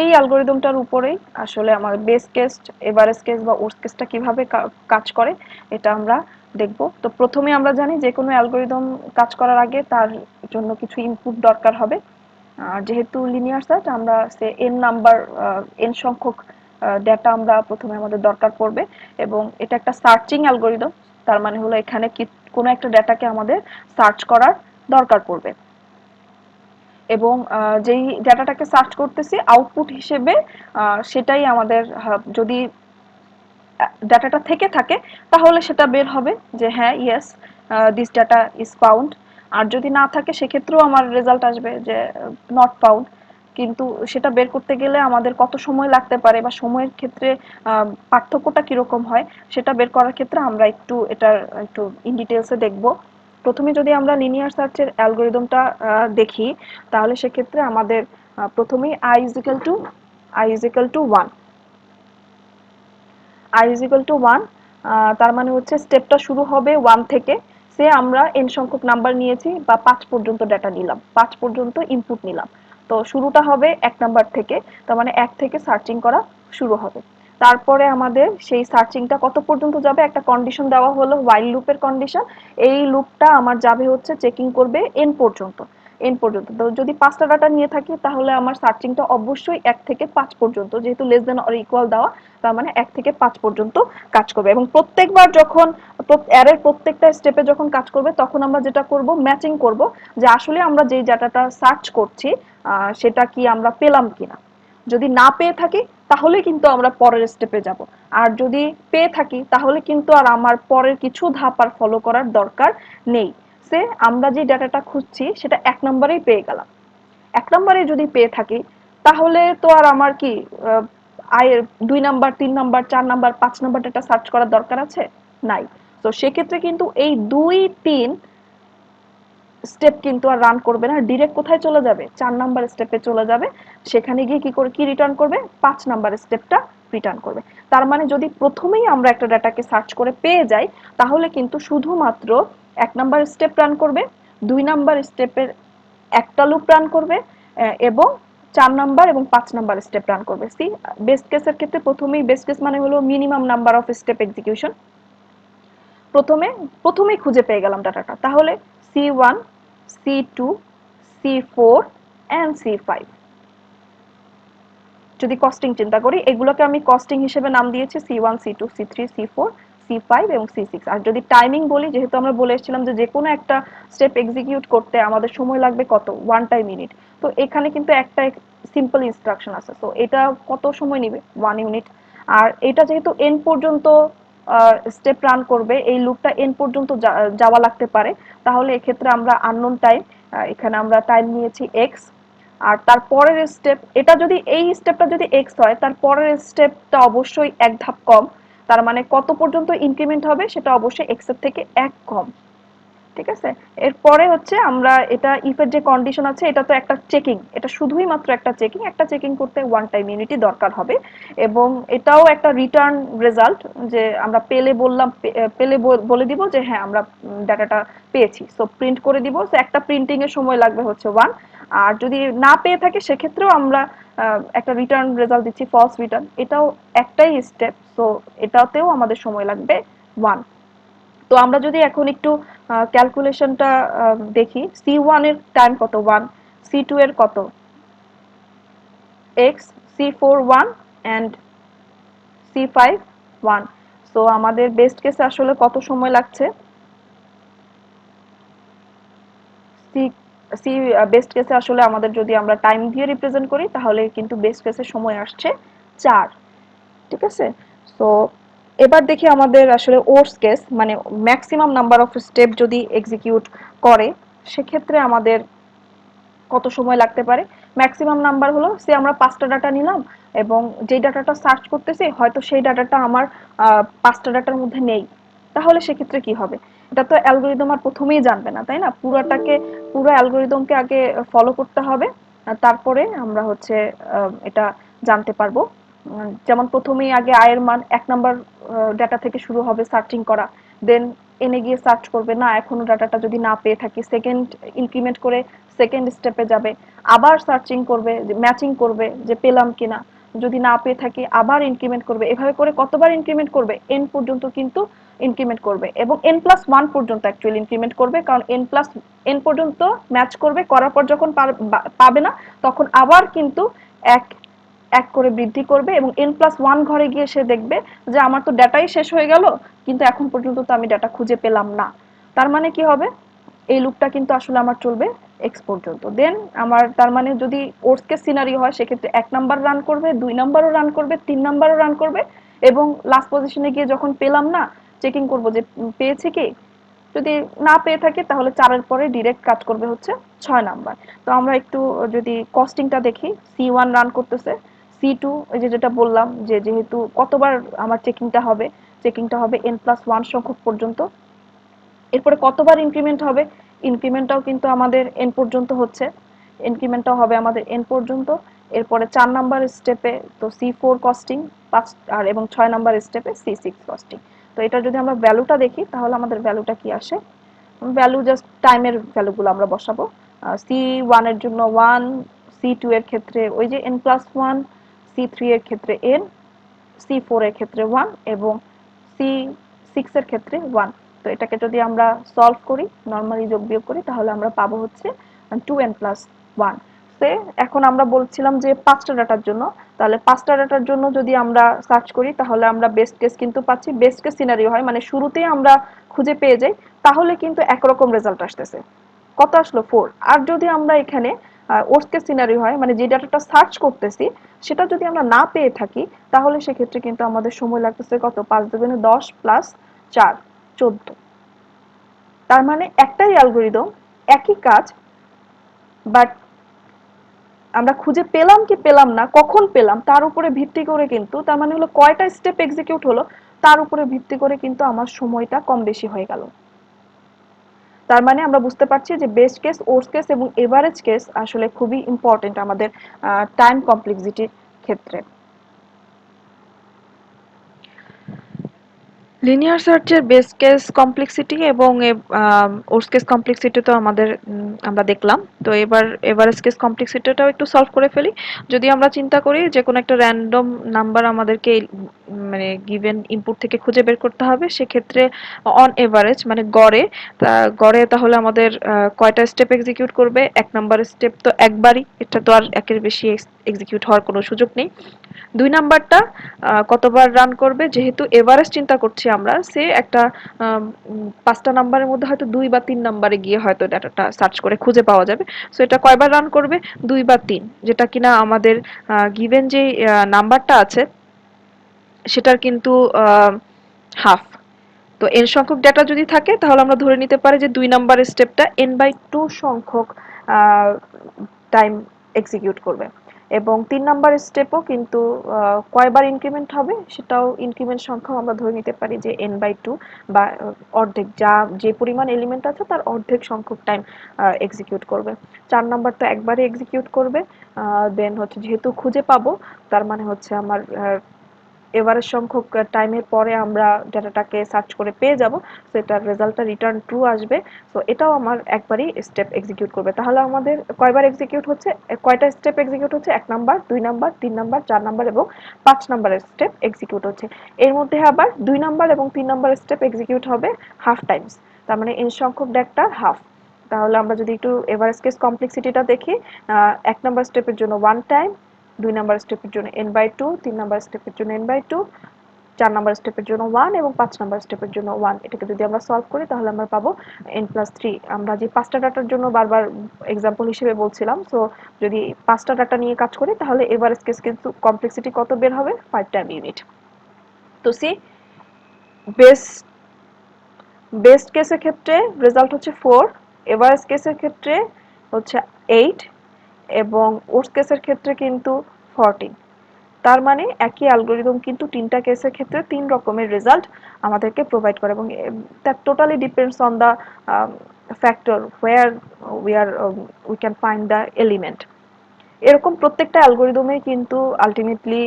এই অ্যালগরিদমটার উপরেই আসলে আমার বেস কেস, এভারেজ কেস বা ওয়ার্স্ট কেসটা কিভাবে কাজ করে এটা আমরা দেখব। তো প্রথমে আমরা জানি যে কোনো অ্যালগরিদম কাজ করার আগে তার জন্য কিছু ইনপুট দরকার হবে। যেহেতু লিনিয়ার সার্চ, আমরা সে এন নাম্বার, এন সংখ্যক ডেটা আমরা প্রথমে আমাদের দরকার পড়বে এবং এটা একটা সার্চিং অ্যালগরিদম, তার মানে হলো এখানে কি কোনো একটা ডেটাকে আমাদের সার্চ করার দরকার পড়বে এবং যেই ডাটাটাকে সার্চ করতেছি আউটপুট হিসেবে সেটাই আমাদের যদি ডাটাটা থেকে থাকে তাহলে সেটা বের হবে যে হ্যাঁ yes this data is found, আর যদি না থাকে সেক্ষেত্রেও আমার রেজাল্ট আসবে যে নট ফাউন্ড। কিন্তু সেটা বের করতে গেলে আমাদের কত সময় লাগতে পারে বা সময়ের ক্ষেত্রে পার্থক্যটা কিরকম হয় সেটা বের করার ক্ষেত্রে আমরা একটু এটার একটু ইন ডিটেলসে দেখব। প্রথমে যদি আমরা লিনিয়ার সার্চের অ্যালগরিদমটা দেখি তাহলে সেক্ষেত্রে আমাদের প্রথমেই i is equal to 1, i is equal to 1, তার মানে হচ্ছে স্টেপটা শুরু হবে 1 থেকে। সে আমরা n সংখ্যক নাম্বার নিয়েছি বা 5 পর্যন্ত ডেটা নিলাম, 5 পর্যন্ত ইনপুট নিলাম, তো শুরুটা হবে 1 নাম্বার থেকে, তার মানে 1 থেকে সার্চিং করা শুরু হবে। তারপরে আমাদের সেই সার্চিংটা কত পর্যন্ত যাবে, একটা কন্ডিশন দেওয়া হলো while লুপের কন্ডিশন, এই লুপটা আমার যাবে হচ্ছে চেকিং করবে n পর্যন্ত। এন পর্যন্ত তো যদি 5টা ডাটা নিয়ে থাকি তাহলে আমার সার্চিংটা অবশ্যই 1 থেকে 5 পর্যন্ত, যেহেতু লেস দেন অর ইকুয়াল দেওয়া, তার মানে 1 থেকে 5 পর্যন্ত কাজ করবে এবং প্রত্যেকবার যখন অ্যারের প্রত্যেকটা স্টেপে যখন কাজ করবে তখন আমরা যেটা করব ম্যাচিং করব যে আসলে আমরা যেই ডাটাটা সার্চ করছি সেটা কি আমরা পেলাম কিনা। যদি না পেয়ে থাকি তাহলে কিন্তু আমরা পরের স্টেপে যাব, আর যদি পেয়ে থাকি তাহলে কিন্তু আর আমার পরের কিছু ধাপ আর ফলো করার দরকার নেই। সে আমরা যে ডাটাটা খুঁজছি সেটা 1 নম্বরেই পেয়ে গেলাম, 1 নম্বরে যদি পেয়ে থাকি তাহলে তো আর আমার কি আয়ের 2 number 3 number 4 number 5 number data search করার দরকার আছে? নাই। তো সেক্ষেত্রে কিন্তু এই 2 3 স্টেপ কিন্তু আর রান করবে না, ডিরেক্ট কোথায় চলে যাবে 4 নাম্বার স্টেপে চলে যাবে, সেখানে গিয়ে কি করে কি রিটার্ন করবে 5 নাম্বার স্টেপটা রিটার্ন করবে। তার মানে যদি প্রথমেই আমরা একটা ডাটাকে সার্চ করে পেয়ে যাই তাহলে কিন্তু শুধুমাত্র 1 নাম্বার স্টেপ রান করবে, 2 নাম্বার স্টেপের একটা লুপ রান করবে এবং 4 নাম্বার এবং 5 নাম্বার স্টেপ রান করবে। সি বেস্ট কেসের ক্ষেত্রে প্রথমেই, বেস্ট কেস মানে হলো minimum number of step execution, প্রথমে প্রথমেই খুঁজে পেয়ে গেলাম ডাটাটা, তাহলে C1, C2, C4 and C5। যদি কস্টিং চিন্তা করি এগুলোকে আমি কস্টিং হিসেবে নাম দিয়েছি C1, C2, C3, C4, C5 এবং C6। আর যদি টাইমিং বলি, যেহেতু আমরা বলে এসেছিলাম যে কোনো একটা স্টেপ এক্সিকিউট করতে আমাদের সময় লাগবে কত 1 মিনিট, তো এখানে কিন্তু একটা সিম্পল ইনস্ট্রাকশন আছে, তো এটা কত সময় নেবে 1 ইউনিট। আর এটা যেহেতু এন পর্যন্ত স্টেপ রান করবে, এই লুপটা এন পর্যন্ত যাওয়া লাগতে পারে, তাহলে এক্ষেত্রে আমরা আননোন টাইম, এখানে আমরা টাইম নিয়েছি এক্স। আর তারপরের স্টেপ, এটা যদি এই স্টেপটা যদি এক্স হয় তার পরের স্টেপটা অবশ্যই এক ধাপ কম, তার মানে কত পর্যন্ত ইনক্রিমেন্ট হবে সেটা অবশ্যই এক্স এর থেকে এক কম। ঠিক আছে? এরপরে হচ্ছে আমরা এটা ইফ এর যে কন্ডিশন আছে এটা তো একটা চেকিং, এটা শুধুই মাত্র একটা চেকিং, একটা চেকিং করতে ওয়ান টাইম ইউনিটই দরকার হবে এবং এটাও একটা রিটার্ন রেজাল্ট যে আমরা পেলে বললাম পেলে বলে দিব যে হ্যাঁ আমরা ডাটাটা পেয়েছি, সো প্রিন্ট করে দিব। সো একটা প্রিন্টিং এর সময় লাগবে হচ্ছে ওয়ান। আর যদি না পেয়ে থাকে সেক্ষেত্রেও আমরা একটা রিটার্ন রেজাল্ট দিচ্ছি ফলস রিটার্ন, এটাও একটাই স্টেপ, সো এটাতেও আমাদের সময় লাগবে ওয়ান। তো আমরা যদি এখন একটু ক্যালকুলেশনটা দেখি, C1 এর টাইম কত 1, C2 এর কত x, C4 1 and C5 1। So আমাদের বেস্ট কেসে আসলে কত সময় লাগছে, সি সি বেস্ট কেসে আসলে আমাদের যদি আমরা টাইম দিয়ে রিপ্রেজেন্ট করি তাহলে কিন্তু বেস্ট কেসে সময় আসছে 4। ঠিক আছে? সো এবার দেখি আমাদের আসলে ওর্স কেস মানে ম্যাক্সিমাম নাম্বার অফ স্টেপ যদি এক্সিকিউট করে সেক্ষেত্রে আমাদের কত সময় লাগতে পারে। ম্যাক্সিমাম নাম্বার হলো সে আমরা 5টা ডাটা নিলাম এবং যে ডাটাটা সার্চ করতেছি হয়তো সেই ডাটাটা আমার 5টা ডাটার মধ্যে নেই, তাহলে সেক্ষেত্রে কি হবে? এটা তো অ্যালগোরিদম আর প্রথমেই জানবে না, তাই না? পুরো অ্যালগোরিদমকে আগে ফলো করতে হবে, তারপরে আমরা হচ্ছে এটা জানতে পারবো। যেমন প্রথমেই আগে আয়ের মান 1 নাম্বার ডাটা থেকে শুরু হবে সার্চিং করা, দেন এনে গিয়ে সার্চ করবে, না এখনো ডাটাটা যদি না পেয়ে থাকি সেকেন্ড ইনক্রিমেন্ট করে সেকেন্ড স্টেপে যাবে, আবার সার্চিং করবে, ম্যাচিং করবে যে পেলাম কিনা, যদি না পেয়ে থাকি আবার ইনক্রিমেন্ট করবে, এভাবে করে কতবার ইনক্রিমেন্ট করবে, এন পর্যন্ত কিন্তু ইনক্রিমেন্ট করবে এবং n+1 পর্যন্ত অ্যাকচুয়ালি ইনক্রিমেন্ট করবে, কারণ n পর্যন্ত ম্যাচ করবে, করার পর যখন পাবে না তখন আবার কিন্তু এক এক করে বৃদ্ধি করবে এবং n+1 ঘরে গিয়ে সে দেখবে যে আমার তো ডাটাই শেষ হয়ে গেল কিন্তু এখন পর্যন্ত তো আমি ডাটা খুঁজে পেলাম না। তার মানে কি হবে, এই লুপটা কিন্তু আসলে আমার চলবে এক্স পর্যন্ত। দেন আমার তার মানে যদি ওর্স্ট কেস সিনারিও হয় সেক্ষেত্রে 1 নাম্বার রান করবে, 2 নাম্বারও রান করবে, 3 নাম্বারও রান করবে এবং লাস্ট পজিশনে গিয়ে যখন পেলাম না চেকিং করব যে পেয়েছি কি, যদি না পেয়ে থাকে তাহলে 4-এর পরে ডিরেক্ট কাজ করবে হচ্ছে 6 নাম্বার। তো আমরা একটু যদি কস্টিংটা দেখি, C1 রান করতেছে, C2 এই যে যেটা বললাম যে যেহেতু কতবার আমার চেকিংটা হবে n+1 সংখ্যক পর্যন্ত, এরপরে কতবার ইনক্রিমেন্ট হবে, ইনক্রিমেন্টটাও কিন্তু আমাদের এন পর্যন্ত হচ্ছে, ইনক্রিমেন্টটাও হবে আমাদের এন পর্যন্ত। এরপরে 4 নাম্বার স্টেপে তো C4 কস্টিং, 5 আর এবং 6 নাম্বার স্টেপে C6 কস্টিং। তো এটা যদি আমরা ভ্যালুটা দেখি তাহলে আমাদের ভ্যালুটা কি আসে, ভ্যালু জাস্ট টাইমের ভ্যালুগুলো আমরা বসাবো। C1 এর জন্য 1, C2 এর ক্ষেত্রে ওই যে n+1, C3 এর ক্ষেত্রে n, C4 এর ক্ষেত্রে 1 এবং C6 এর ক্ষেত্রে 1। তো এটাকে যদি আমরা সলভ করি, নরমালি যোগ বিয়োগ করি তাহলে আমরা পাবো হচ্ছে 2n+1। সে এখন আমরা বলছিলাম যে 5টা ডাটার জন্য, তাহলে 5টা ডাটার জন্য যদি আমরা সার্চ করি তাহলে আমরা বেস্ট কেস কিন্তু পাচ্ছি, বেস্ট কেস সিনারিও হয় মানে শুরুতেই আমরা খুঁজে পেয়ে যাই তাহলে কিন্তু একরকম রেজাল্ট আসতেছে, কত আসলো 4। আর যদি আমরা এখানে ওর্স্ট কেস সিনারিও হয় মানে যে ডাটাটা সার্চ করতেছি সেটা যদি আমরা না পেয়ে থাকি তাহলে সেক্ষেত্রে কিন্তু আমাদের সময় লাগতেছে কত, 5×10 প্লাস 4, 14। তার মানে একটাই অ্যালগোরিদম, একই কাজ, বাট আমরা খুঁজে পেলাম কি পেলাম না, কখন পেলাম তার উপরে ভিত্তি করে কিন্তু, তার মানে হলো কয়টা স্টেপ এক্সিকিউট হলো তার উপরে ভিত্তি করে কিন্তু আমার সময়টা কম বেশি হয়ে গেল। তার মানে আমরা বুঝতে পারছি যে বেস্ট কেস, ওর্স্ট কেস এবং এভারেজ কেস আসলে খুবই ইম্পর্টেন্ট আমাদের টাইম কমপ্লেক্সিটির ক্ষেত্রে। লিনিয়ার সার্চের বেস কেস কমপ্লেক্সিটি এবং ওর্স কেস কমপ্লেক্সিটি তো আমাদের আমরা দেখলাম। তো এবার এভারেজ কেস কমপ্লেক্সিটিটাও একটু সলভ করে ফেলি। যদি আমরা চিন্তা করি যে কোনো একটা র্যান্ডম নাম্বার আমাদেরকে মানে গিভেন ইনপুট থেকে খুঁজে বের করতে হবে, সেক্ষেত্রে অন এভারেজ মানে গড়ে গড়ে তাহলে আমাদের কয়টা স্টেপ এক্সিকিউট করবে, 1 নাম্বার স্টেপ তো একবারই, এটা তো আর একের বেশি এক্সিকিউট হওয়ার কোনো সুযোগ নেই। 2 নাম্বারটা কতবার রান করবে, যেহেতু এভারেজ চিন্তা করছি আমরা, সে একটা 5টা নাম্বারের মধ্যে হয়তো 2 বা 3 নাম্বারে গিয়ে হয়তো ডাটাটা সার্চ করে খুঁজে পাওয়া যাবে। সো এটা কয়বার রান করবে, 2 বা 3, যেটা কিনা আমাদের গিভেন যে নাম্বারটা আছে সেটার কিন্তু হাফ। তো n সংখ্যক ডেটা যদি থাকে তাহলে আমরা ধরে নিতে পারি যে 2 নাম্বার স্টেপটা n/2 সংখ্যক টাইম এক্সিকিউট করবে। এবং ৩ নাম্বার স্টেপও কিন্তু কয়বার ইনক্রিমেন্ট হবে সেটাও ইনক্রিমেন্ট সংখ্যাও আমরা ধরে নিতে পারি যে n/2 বা অর্ধেক যে পরিমাণ এলিমেন্ট আছে তার অর্ধেক সংখ্যক টাইম এক্সিকিউট করবে। ৪ নাম্বার তো একবারে এক্সিকিউট করবে। দেন হচ্ছে যেহেতু খুঁজে পাবো তার মানে হচ্ছে আমার এভারেজ সংখ্যক টাইমের পরে আমরা ডেটাটাকে সার্চ করে পেয়ে যাব, সো এটার রেজাল্টটা রিটার্ন ট্রু আসবে। সো এটাও আমার একবারই স্টেপ এক্সিকিউট করবে। তাহলে আমাদের কয়বার এক্সিকিউট হচ্ছে, কয়টা স্টেপ এক্সিকিউট হচ্ছে? ১ নাম্বার, ২ নাম্বার, ৩ নাম্বার, ৪ নাম্বার এবং ৫ নাম্বারের স্টেপ এক্সিকিউট হচ্ছে। এর মধ্যে আবার ২ নাম্বার এবং ৩ নাম্বার স্টেপ এক্সিকিউট হবে হাফ টাইমস, তার মানে n সংখ্যক ডেটার হাফ। তাহলে আমরা যদি একটু এভারেজ কেস কমপ্লেক্সিটিটা দেখি, ১ নাম্বার স্টেপের জন্য 1 টাইম, ২ নাম্বার স্টেপের জন্য n/2, ৩ নাম্বার স্টেপের জন্য n/2, ৪ নাম্বার স্টেপের জন্য 1 এবং ৫ নাম্বার স্টেপের জন্য 1। এটাকে যদি আমরা সলভ করি তাহলে আমরা পাবো n+3। আমরা যে ৫টা ডাটার জন্য বারবার এক্সাম্পল হিসেবে বলছিলাম, সো যদি ৫টা ডাটা নিয়ে কাজ করি তাহলে এভারেজ কেস কিন্তু কমপ্লেক্সিটি কত বের হবে? 5 টাইম ইউনিট। তো সি বেস্ট বেস্ট কেসের ক্ষেত্রে রেজাল্ট হচ্ছে 4, এভারেজ কেসের ক্ষেত্রে হচ্ছে 8 এবং ওর্স্ট কেসের ক্ষেত্রে কিন্তু 14। তার মানে একই অ্যালগরিদম কিন্তু ৩টা কেসের ক্ষেত্রে ৩ রকমের রেজাল্ট আমাদেরকে প্রোভাইড করে এবং that totally depends on the factor where we can find the element. এরকম প্রত্যেকটা অ্যালগরিদমে কিন্তু আলটিমেটলি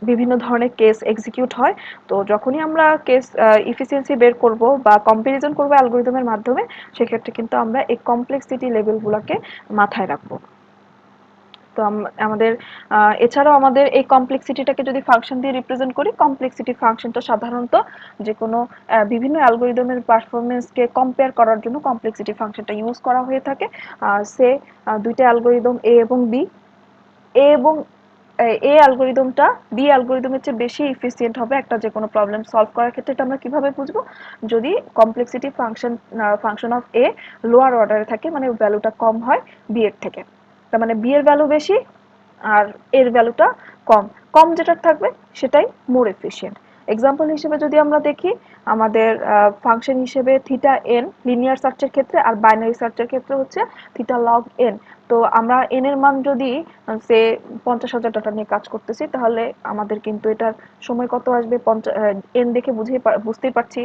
বিভিন্ন ধরনের কেস এক্সিকিউট হয়। তো যখনই আমরা কেস ইফিসিয়েন্সি বের করব বা কম্পারিজন করব অ্যালগরিদমের মাধ্যমে, সেক্ষেত্রে কিন্তু আমরা এই কমপ্লেক্সিটি লেভেলগুলোকে মাথায় রাখবো। তো আমাদের এছাড়াও আমাদের এই কমপ্লেক্সিটিটাকে যদি ফাংশন দিয়ে রিপ্রেজেন্ট করি, কমপ্লেক্সিটি ফাংশনটা সাধারণত যে কোনো বিভিন্ন অ্যালগরিদমের পারফরমেন্সকে কম্পেয়ার করার জন্য কমপ্লেক্সিটি ফাংশনটা ইউজ করা হয়ে থাকে। সে দুইটা অ্যালগরিদম এ এবং বি, এ এবং এ অ্যালগরিদমটা বি অ্যালগরিদমের চেয়ে বেশি এফিসিয়েন্ট হবে একটা যে কোনো প্রবলেম সলভ করার ক্ষেত্রে। এটা আমরা কিভাবে বুঝবো? যদি complexity function of A lower অর্ডারে থাকে, মানে ভ্যালুটা কম হয় বি এর থেকে, তার মানে বি এর ভ্যালু বেশি আর এর ভ্যালুটা কম। কম যেটা থাকবে সেটাই মোর এফিশিয়েন্ট। এক্সাম্পল হিসেবে যদি আমরা দেখি, আমাদের ফাংশন হিসেবে থিটা এন লিনিয়ার সার্চের ক্ষেত্রে আর বাইনারি সার্চের ক্ষেত্রে হচ্ছে থিটা লগ এন। তো আমরা এন এর মান যদি সে 50,000 ডাটা নিয়ে কাজ করতেছি, তাহলে আমাদের কিন্তু এটার সময় কত আসবে? এন দেখে বুঝতেই পারছি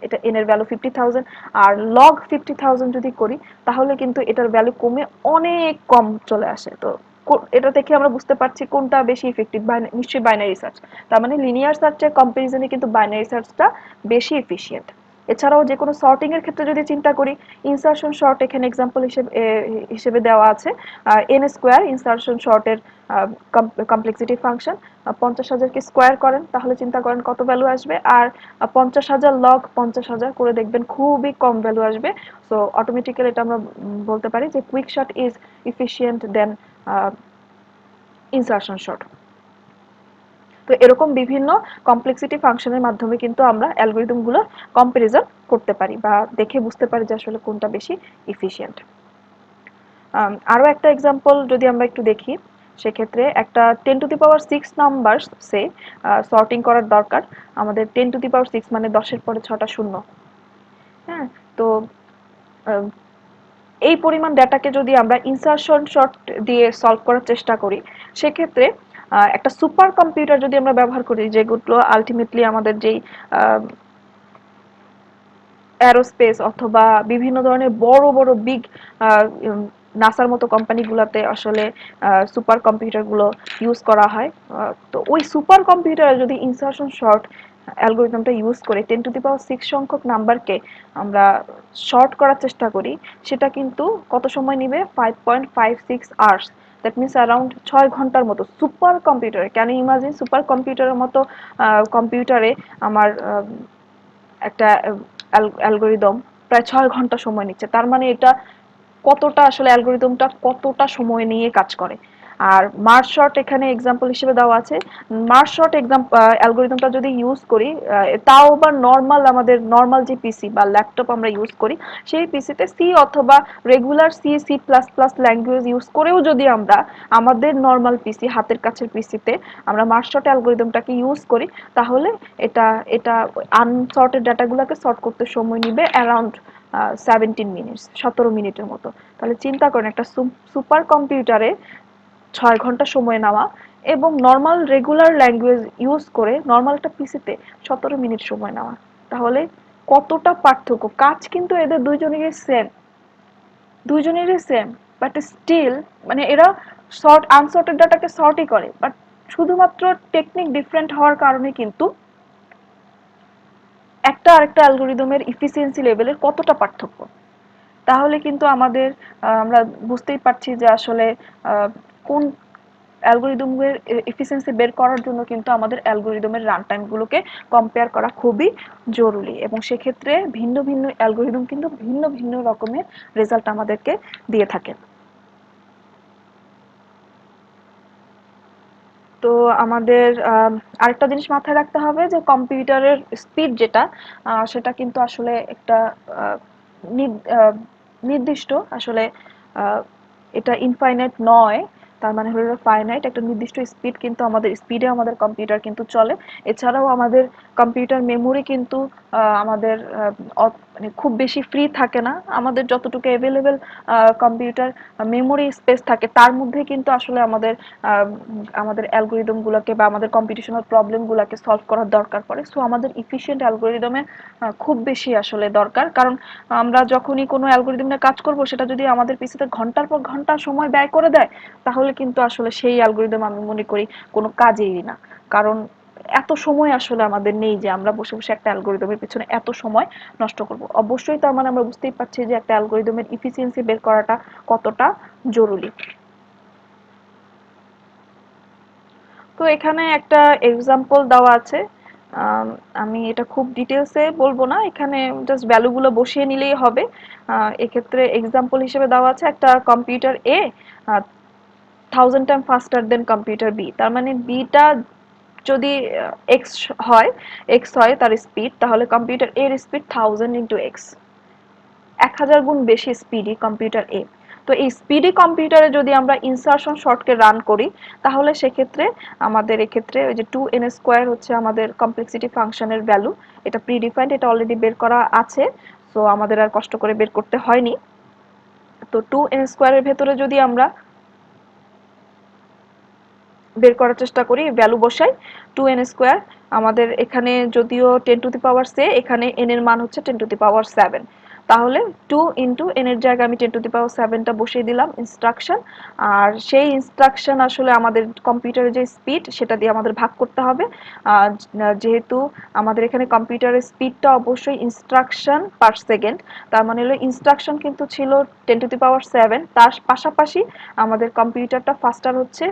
এটা এন এর ভ্যালু 50,000। আর লগ 50,000 যদি করি তাহলে কিন্তু এটার ভ্যালু কমে অনেক কম চলে আসে। তো এটা দেখে আমরা বুঝতে পারছি কোনটা বেশি ইফেক্টিভ। নিশ্চয়ই বাইনারি সার্চ। তার মানে লিনিয়ার সার্চের কম্পারিজনে কিন্তু বাইনারি সার্চটা বেশি এফিশিয়েন্ট। এছাড়াও যে কোনো সর্টিং এর ক্ষেত্রে যদি চিন্তা করি, ইনসারশন শর্ট এখানে এক্সাম্পল হিসেবে দেওয়া আছে। এন স্কোয়ার ইনসারশন শর্টের কমপ্লেক্সিটি ফাংশন। 50,000 কে স্কোয়ার করেন তাহলে চিন্তা করেন কত ভ্যালু আসবে। আর 50,000 লগ 50,000 করে দেখবেন খুবই কম ভ্যালু আসবে। সো অটোমেটিক্যালি এটা আমরা বলতে পারি যে quick sort is efficient than insertion sort. তো এরকম বিভিন্ন কমপ্লেক্সিটি ফাংশনের মাধ্যমে কিন্তু আমরা অ্যালগরিদমগুলো কম্পারিজন করতে পারি বা দেখে বুঝতে পারি যে আসলে কোনটা বেশি এফিশিয়েন্ট। আরও একটা এক্সাম্পল যদি আমরা একটু দেখি, সেক্ষেত্রে একটা 10⁶ নাম্বার সে সর্টিং করার দরকার। আমাদের 10⁶ মানে 10-এর পরে 6টা শূন্য। হ্যাঁ, তো এই পরিমাণ ডেটাকে যদি আমরা ইনসারশন শর্ট দিয়ে সলভ করার চেষ্টা করি, সেক্ষেত্রে একটা সুপার কম্পিউটার যদি আমরা ব্যবহার করি, যেগুলো আলটিমেটলি আমাদের যেই অ্যারোস্পেস অথবা বিভিন্ন ধরনের বড় বড় বিগ নাসার মতো কোম্পানিগুলোতে আসলে সুপার কম্পিউটারগুলো ইউজ করা হয়। তো ওই সুপার কম্পিউটারে যদি ইনসারশন শর্ট অ্যালগরিদমটা ইউজ করে 10⁶ সংখ্যক নাম্বারকে আমরা শর্ট করার চেষ্টা করি, সেটা কিন্তু কত সময় নেবে? 5.56 আওয়ার্স। দ্যাট মিনস অ্যারাউন্ড 6 ঘন্টার মতো। সুপার কম্পিউটারে, ক্যান ইউ ইমাজিন? সুপার কম্পিউটারের মতো কম্পিউটারে আমার একটা অ্যালগরিদম প্রায় 6 ঘন্টা সময় নিচ্ছে। তার মানে এটা কতটা আসলে অ্যালগরিদমটা কতটা সময় নিয়ে কাজ করে। আর মার্জ শর্ট এখানে এক্সাম্পল হিসেবে দেওয়া আছে। মার্জ শর্ট অ্যালগরিদমটা যদি ইউজ করি, তাও বা আমাদের নর্মাল যে পিসি বা ল্যাপটপ আমরা ইউজ করি, সেই পিসিতে সি অথবা রেগুলার সি++ ল্যাঙ্গুয়েজ ইউজ করেও যদি আমরা আমাদের নর্মাল পিসি হাতের কাছের পিসিতে আমরা মার্জ শর্ট অ্যালগরিদমটাকে ইউজ করি, তাহলে এটা এটা আনসর্টেড ডাটাগুলোকে সর্ট করতে সময় নেবে অ্যারাউন্ড 17 মিনিটস, 17 মিনিটের মতো। তাহলে চিন্তা করেন একটা সুপার কম্পিউটারে 6 ঘন্টা সময় নেওয়া এবং নর্মাল রেগুলার ল্যাঙ্গুয়েজ ইউজ করে নর্মাল একটা পিসিতে 17 মিনিট সময় নেওয়া, তাহলে কতটা পার্থক্য! কাজ কিন্তু এদের দুইজনেরই সেম, বাট স্টিল মানে এরা আনসর্টেড ডাটাকে সর্টই করে, বাট শুধুমাত্র টেকনিক ডিফারেন্ট হওয়ার কারণে কিন্তু একটা আরেকটা অ্যালগোরিদমের ইফিসিয়েন্সি লেভেলের কতটা পার্থক্য। তাহলে কিন্তু আমাদের আমরা বুঝতেই পারছি যে আসলে কোন অ্যালগোরিদমের এফিসিয়েন্সি বের করার জন্য কিন্তু আমাদের অ্যালগোরিদমের রান টাইমগুলোকে কম্পেয়ার করা খুবই জরুরি, এবং সেক্ষেত্রে ভিন্ন ভিন্ন অ্যালগোরিদম কিন্তু ভিন্ন ভিন্ন রকমের রেজাল্ট আমাদেরকে দিয়ে থাকে। তো আমাদের আরেকটা জিনিস মাথায় রাখতে হবে যে কম্পিউটারের স্পিড যেটা সেটা কিন্তু আসলে একটা আহ, নির্দিষ্ট আসলে আহ, এটা ইনফাইনাইট নয়, তার মানে হলো ফাইনাইট একটা নির্দিষ্ট স্পিড, কিন্তু আমাদের স্পিডে আমাদের কম্পিউটার কিন্তু চলে। এছাড়াও আমাদের কম্পিউটার মেমোরি কিন্তু আমাদের মানে খুব বেশি ফ্রি থাকে না, আমাদের যতটুকু অ্যাভেলেবেল কম্পিউটার মেমোরি স্পেস থাকে তার মধ্যে কিন্তু আসলে আমাদের অ্যালগোরিদম গুলোকে বা আমাদের কম্পিটিশনাল প্রবলেম গুলোকে সলভ করার দরকার পড়ে। সো আমাদের ইফিশিয়েন্ট অ্যালগোরিদমের খুব বেশি আসলে দরকার, কারণ আমরা যখনই কোনো অ্যালগোরিদম নিয়ে কাজ করব সেটা যদি আমাদের পিছনে ঘন্টার পর ঘন্টা সময় ব্যয় করে দেয়, তাহলে কিন্তু আসলে সেই অ্যালগোরিদম আমি মনে করি কোনো কাজেই না। কারণ এত সময় আসলে আমাদের নেই যে আমরা বসে বসে একটা অ্যালগোরিদমের পিছনে এত সময় নষ্ট করব। অবশ্যই তার মানে আমরা বুঝতেই পারছি যে একটা অ্যালগোরিদমের ইফিসিয়েন্সি বের করাটা কতটা জরুরি। তো এখানে একটা এক্সাম্পল দেওয়া আছে। আম, আমি এটা খুব ডিটেলসে বলবো না, এখানে জাস্ট ভ্যালুগুলো বসিয়ে নিলেই হবে। এক্ষেত্রে এক্সাম্পল হিসেবে দেওয়া আছে একটা কম্পিউটার এ 1000 টাইম ফাস্টার দেন কম্পিউটার বি, তার মানে বিটা যদি এক্স হয় এক্স হয় তার স্পিড, তাহলে কম্পিউটার এর স্পিড 1000 × এক্স, 1000 গুণ বেশি স্পিডি কম্পিউটার এ। তো এই স্পিডি কম্পিউটারে যদি আমরা ইনসার্শন শর্টকে রান করি, তাহলে সেক্ষেত্রে আমাদের এক্ষেত্রে ওই যে 2n² হচ্ছে আমাদের কমপ্লেক্সিটি ফাংশনের ভ্যালু, এটা প্রিডিফাইন্ড, এটা অলরেডি বের করা আছে, সো আমাদের আর কষ্ট করে বের করতে হয়নি। তো 2n² এর ভেতরে যদি আমরা বের করার চেষ্টা করি, ভ্যালু বসাই 2n², আমাদের এখানে যদিও 10⁻⁶, এখানে n এর মান হচ্ছে 10⁻⁷, তাহলে 2 × n এর জায়গায় আমি 10⁻⁷টা বসিয়ে দিলাম ইনস্ট্রাকশন, আর সেই ইনস্ট্রাকশন আসলে আমাদের কম্পিউটারের যে স্পিড সেটা দিয়ে আমাদের ভাগ করতে হবে। যেহেতু আমাদের এখানে কম্পিউটারের স্পিডটা অবশ্যই ইনস্ট্রাকশন পার সেকেন্ড, তার মানে হলো ইনস্ট্রাকশন কিন্তু ছিল 10⁻⁷, তার পাশাপাশি আমাদের কম্পিউটারটা ফাস্টার হচ্ছে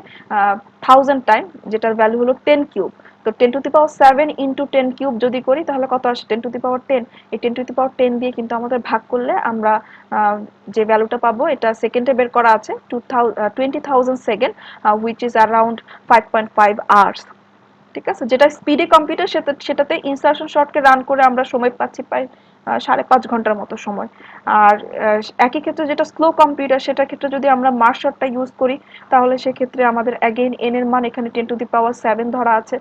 1000 টাইম, যেটার ভ্যালু হলো 10³ তো 10⁻⁷ × 10³ যদি করি তাহলে কত আসে 10⁻⁻10, এই 10⁻⁻10 দিয়ে কিন্তু আমাদের ভাগ করলে আমরা যে ভ্যালুটা পাবো এটা সেকেন্ডে বের করা আছে 20,000 second, which is around 5.5 hours. ঠিক আছে, যেটা স্পিডি কম্পিউটার সেটাতে ইনসার্শন শর্টকে রান করে আমরা সময় পাচ্ছি প্রায় 5.5 ঘন্টার মতো সময়। আর একই ক্ষেত্রে যেটা স্লো কম্পিউটার সেটার ক্ষেত্রে যদি আমরা মার্জ শর্টটা ইউজ করি, তাহলে সেক্ষেত্রে আমাদের অ্যাগেইন এন এর মান এখানে 10⁻⁷ ধরা আছে,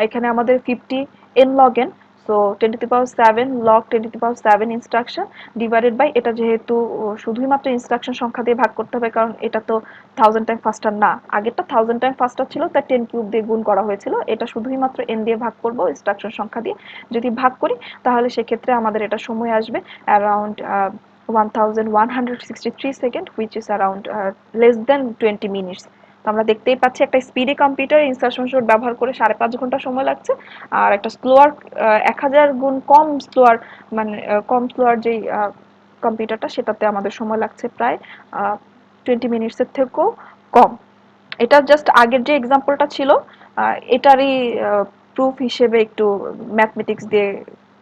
এখানে আমাদের 50 n log n, সো 10⁻⁷ log 10⁻⁷ ইনস্ট্রাকশন ডিভাইডেড বাই, এটা যেহেতু শুধুমাত্র ইনস্ট্রাকশন সংখ্যা দিয়ে ভাগ করতে হবে, কারণ এটা তো 1000 টাইম ফাস্টার না, আগেরটা 1000 টাইম ফাস্টার ছিল তার 10³ দিয়ে গুণ করা হয়েছিল, এটা শুধুই মাত্র n দিয়ে ভাগ করব ইনস্ট্রাকশন সংখ্যা দিয়ে। যদি ভাগ করি তাহলে সেক্ষেত্রে আমাদের এটা সময় আসবে around 1163 second, which is around less than 20 minutes. তো আমরা দেখতেই পাচ্ছি একটা স্পিডি কম্পিউটার ইনসার্শন শর্ট ব্যবহার করে 5.5 ঘন্টা সময় লাগছে, আর একটা স্লোয়ার 1000 গুণ কম স্লোয়ার মানে কম স্লোয়ার যেই কম্পিউটারটা সেটাতে আমাদের সময় লাগছে প্রায় 20 মিনিটসের থেকেও কম। এটা জাস্ট আগের যে এক্সাম্পলটা ছিল এটারই প্রুফ হিসেবে একটু ম্যাথমেটিক্স দিয়ে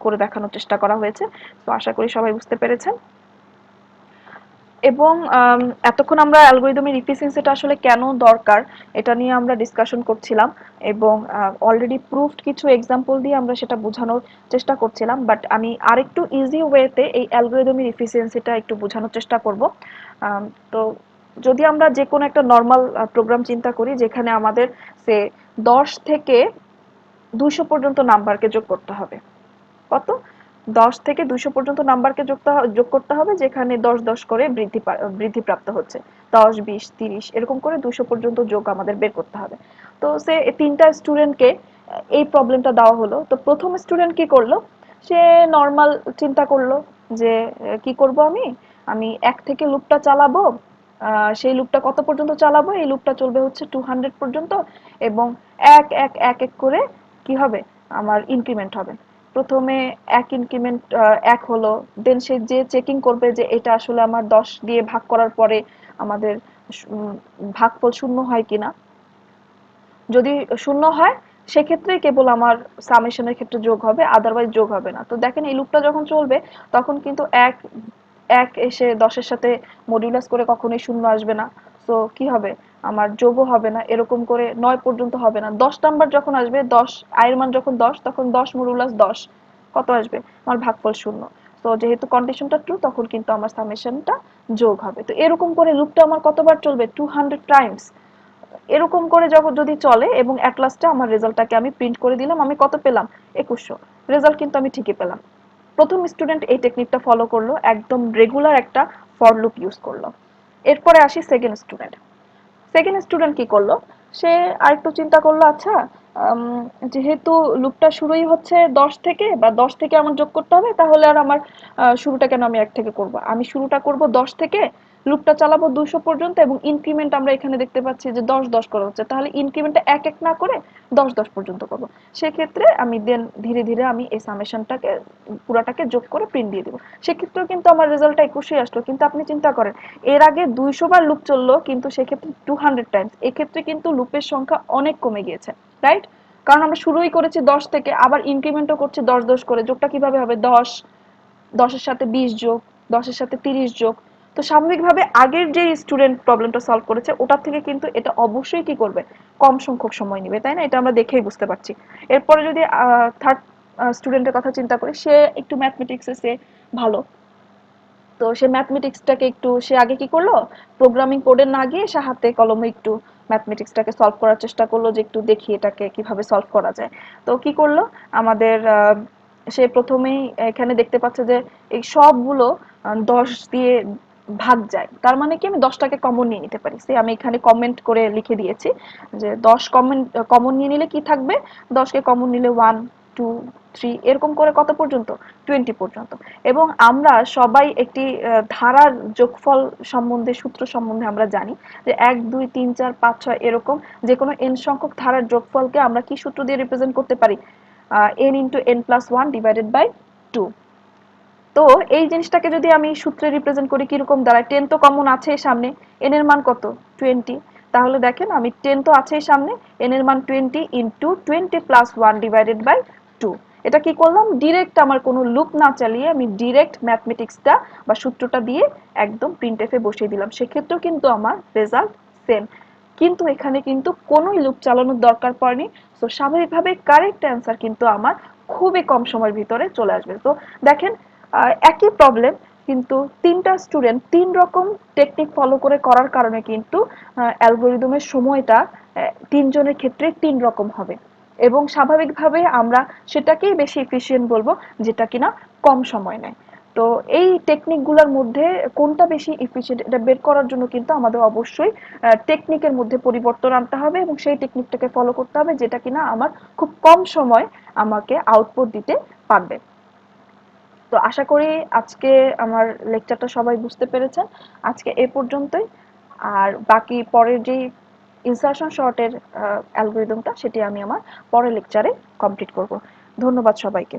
করে দেখানোর চেষ্টা করা হয়েছে। তো আশা করি সবাই বুঝতে পেরেছেন। এবং এতক্ষণ আমরা অ্যালগরিদমের ইফিসিয়েন্সিটা আসলে কেন দরকার এটা নিয়ে আমরা ডিসকাশন করছিলাম, এবং অলরেডি প্রুফড কিছু এক্সাম্পল দিয়ে আমরা সেটা বোঝানোর চেষ্টা করছিলাম, বাট আমি আরেকটু ইজি ওয়েতে এই অ্যালগরিদমের ইফিসিয়েন্সিটা একটু বোঝানোর চেষ্টা করব। তো যদি আমরা যে কোনো একটা নর্মাল প্রোগ্রাম চিন্তা করি যেখানে আমাদের সে 10 থেকে 200 পর্যন্ত নাম্বারকে যোগ করতে হবে, কত 10 থেকে 200 পর্যন্ত নাম্বারকে যোগ করতে হবে, যেখানে 10 করে বৃদ্ধিপ্রাপ্ত হচ্ছে। 10, 20, 30 এরকম করে 200 পর্যন্ত যোগ আমাদের বের করতে হবে। তো সে তিনটা স্টুডেন্টকে এই প্রবলেমটা দেওয়া হলো। তো প্রথম স্টুডেন্ট কি করলো, সে নর্মাল চিন্তা করলো যে কি করব আমি, আমি 1 থেকে লুপটা চালাবো, সেই লুপটা কত পর্যন্ত চালাবো, এই লুপটা চলবে হচ্ছে 200 পর্যন্ত, এবং এক এক এক এক করে কি হবে, আমার ইনক্রিমেন্ট হবে। প্রথমে এক ইনক্রিমেন্ট 1 হলো, দেন সে যে চেকিং করবে যে এটা আসলে আমার 10 দিয়ে ভাগ করার পরে আমাদের ভাগফল শূন্য হয় কিনা। যদি শূন্য হয় সেক্ষেত্রে কেবল আমার সামেশনের ক্ষেত্রে যোগ হবে, আদারওয়াইজ যোগ হবে না। তো দেখেন এই লুপটা যখন চলবে তখন কিন্তু এক এক এসে 10-এর সাথে মডিউলাস করে কখনোই শূন্য আসবে না। তো কি হবে, আমার যোগও হবে না, এরকম করে 9 পর্যন্ত হবে না। 10 নাম্বার যখন আসবে, 10 আয়ের মান যখন 10, তখন 10 মডিউলাস 10 কত আসবে, আমার ভাগফল শূন্য। তো যেহেতু কন্ডিশনটা ট্রু, তখন কিন্তু আমার সামেশনটা যোগ হবে। তো এরকম করে লুপটা আমার কতবার চলবে, 200 টাইমস। এরকম করে যখন যদি চলে এবং এট লাস্টে আমার রেজাল্টটাকে আমি প্রিন্ট করে দিলাম, আমি কত পেলাম, 2100। রেজাল্ট কিন্তু আমি ঠিকই পেলাম। প্রথম স্টুডেন্ট এই টেকনিকটা ফলো করলো, একদম রেগুলার একটা ফর লুপ ইউজ করলো। এরপরে আসি সেকেন্ড স্টুডেন্ট। সেকেন্ড স্টুডেন্ট কি করলো, সে আরেকটু চিন্তা করলো, আচ্ছা যেহেতু লুপটা শুরুই হচ্ছে 10 থেকে, বা 10 থেকে আমার যোগ করতে হবে, তাহলে আর আমার শুরুটা কেন আমি 1 থেকে করব, আমি শুরুটা করব 10 থেকে, লুপটা চালাবো 200 পর্যন্ত, এবং ইনক্রিমেন্ট আমরা এখানে দেখতে পাচ্ছি যে 10 10 করা হচ্ছে, তাহলে ইনক্রিমেন্টটা এক এক না করে 10 10 পর্যন্ত করব। সেক্ষেত্রে আমি দেন ধীরে ধীরে আমি এই সামেশনটাকে পুরাটাকে যোগ করে প্রিন্ট দিয়ে দিব। সেক্ষেত্রেও কিন্তু আমার রেজাল্টটা 21 আসলো। কিন্তু আপনি চিন্তা করেন, এর আগে 200 বার লুপ চললো, কিন্তু সেক্ষেত্রে 200 টাইমস, এক্ষেত্রে কিন্তু লুপের সংখ্যা অনেক কমে গিয়েছে, রাইট? কারণ আমরা শুরুই করেছি 10 থেকে, আবার ইনক্রিমেন্টও করছি 10 10 করে। যোগটা কিভাবে হবে, 10, 10-এর সাথে 20 যোগ, 10-এর সাথে 30 যোগ। তো স্বাভাবিকভাবে আগের যে স্টুডেন্ট প্রবলেমটা সলভ করেছে ওটার থেকে কিন্তু এটা অবশ্যই কি করবে, কম সংখ্যক সময় নেবে, তাই না? এটা আমরা দেখেই বুঝতে পারছি। এরপরে যদি থার্ড স্টুডেন্টের কথা চিন্তা করি, সে একটু ম্যাথমেটিক্সে সে ভালো। তো সে ম্যাথমেটিক্সটাকে একটু, সে আগে কি করলো, প্রোগ্রামিং কোডে না গিয়ে সে হাতে কলমে একটু ম্যাথমেটিক্সটাকে সলভ করার চেষ্টা করলো, যে একটু দেখি এটাকে কিভাবে সলভ করা যায়। তো কি করলো, আমাদের সে প্রথমেই এখানে দেখতে পাচ্ছে যে এই সবগুলো 10 দিয়ে ভাগ যায়, তার মানে কি আমি 10টাকে কমন নিয়ে নিতে পারি। সে আমি এখানে কমেন্ট করে লিখে দিয়েছি যে 10 কমন নিয়ে নিলে কি থাকবে, 10কে কমন নিলে 1 2 3 এরকম করে কত পর্যন্ত, 20 পর্যন্ত। এবং আমরা সবাই একটি ধারার যোগফল সম্বন্ধে, সূত্র সম্বন্ধে আমরা জানি যে 1 2 3 4 5 6 এরকম যে কোনো n সংখ্যক ধারার যোগফলকে আমরা কি সূত্র দিয়ে রিপ্রেজেন্ট করতে পারি, n * n+1 ডিভাইডেড বাই 2। তো এই জিনিসটাকে যদি আমি সূত্রে রিপ্রেজেন্ট করি কিরকম দাঁড়ায়, 10 তো কমন আছে সামনে, n এর মান কত, 20। তাহলে দেখেন আমি 10 তো আছেই সামনে, n এর মান 20 ইনটু 20 প্লাস 1 ডিভাইডেড বাই 2। এটা কি করলাম, ডিরেক্ট আমার কোনো লুপ না চালিয়ে আমি ডিরেক্ট ম্যাথমেটিক্সটা বা সূত্রটা দিয়ে একদম প্রিন্টএফে বসিয়ে দিলাম। সেক্ষেত্রেও কিন্তু আমার রেজাল্ট সেম, কিন্তু এখানে কিন্তু কোনোই লুপ চালানোর দরকার পড়েনি। তো স্বাভাবিকভাবে কারেক্ট অ্যান্সার কিন্তু আমার খুবই কম সময়ের ভিতরে চলে আসবে। তো দেখেন একই প্রবলেম, কিন্তু তিনটা স্টুডেন্ট তিন রকম টেকনিক ফলো করে করার কারণে কিন্তু অ্যালগোরিদমের সময়টা তিনজনের ক্ষেত্রে তিন রকম হবে, এবং স্বাভাবিকভাবে আমরা সেটাকেই বেশি এফিশিয়েন্ট বলবো যেটা কিনা কম সময় নেয়। তো এই টেকনিকগুলোর মধ্যে কোনটা বেশি এফিশিয়েন্ট এটা বের করার জন্য কিন্তু আমাদের অবশ্যই টেকনিকের মধ্যে পরিবর্তন আনতে হবে, এবং সেই টেকনিকটাকে ফলো করতে হবে যেটা কিনা আমার খুব কম সময় আমাকে আউটপুট দিতে পারবে। তো আশা করি আজকে আমার লেকচারটা সবাই বুঝতে পেরেছেন। আজকে এ পর্যন্তই। আর বাকি পরের যে ইনসার্শন শর্টের অ্যালগোরিদমটা সেটি আমি আমার পরের লেকচারে কমপ্লিট করব। ধন্যবাদ সবাইকে।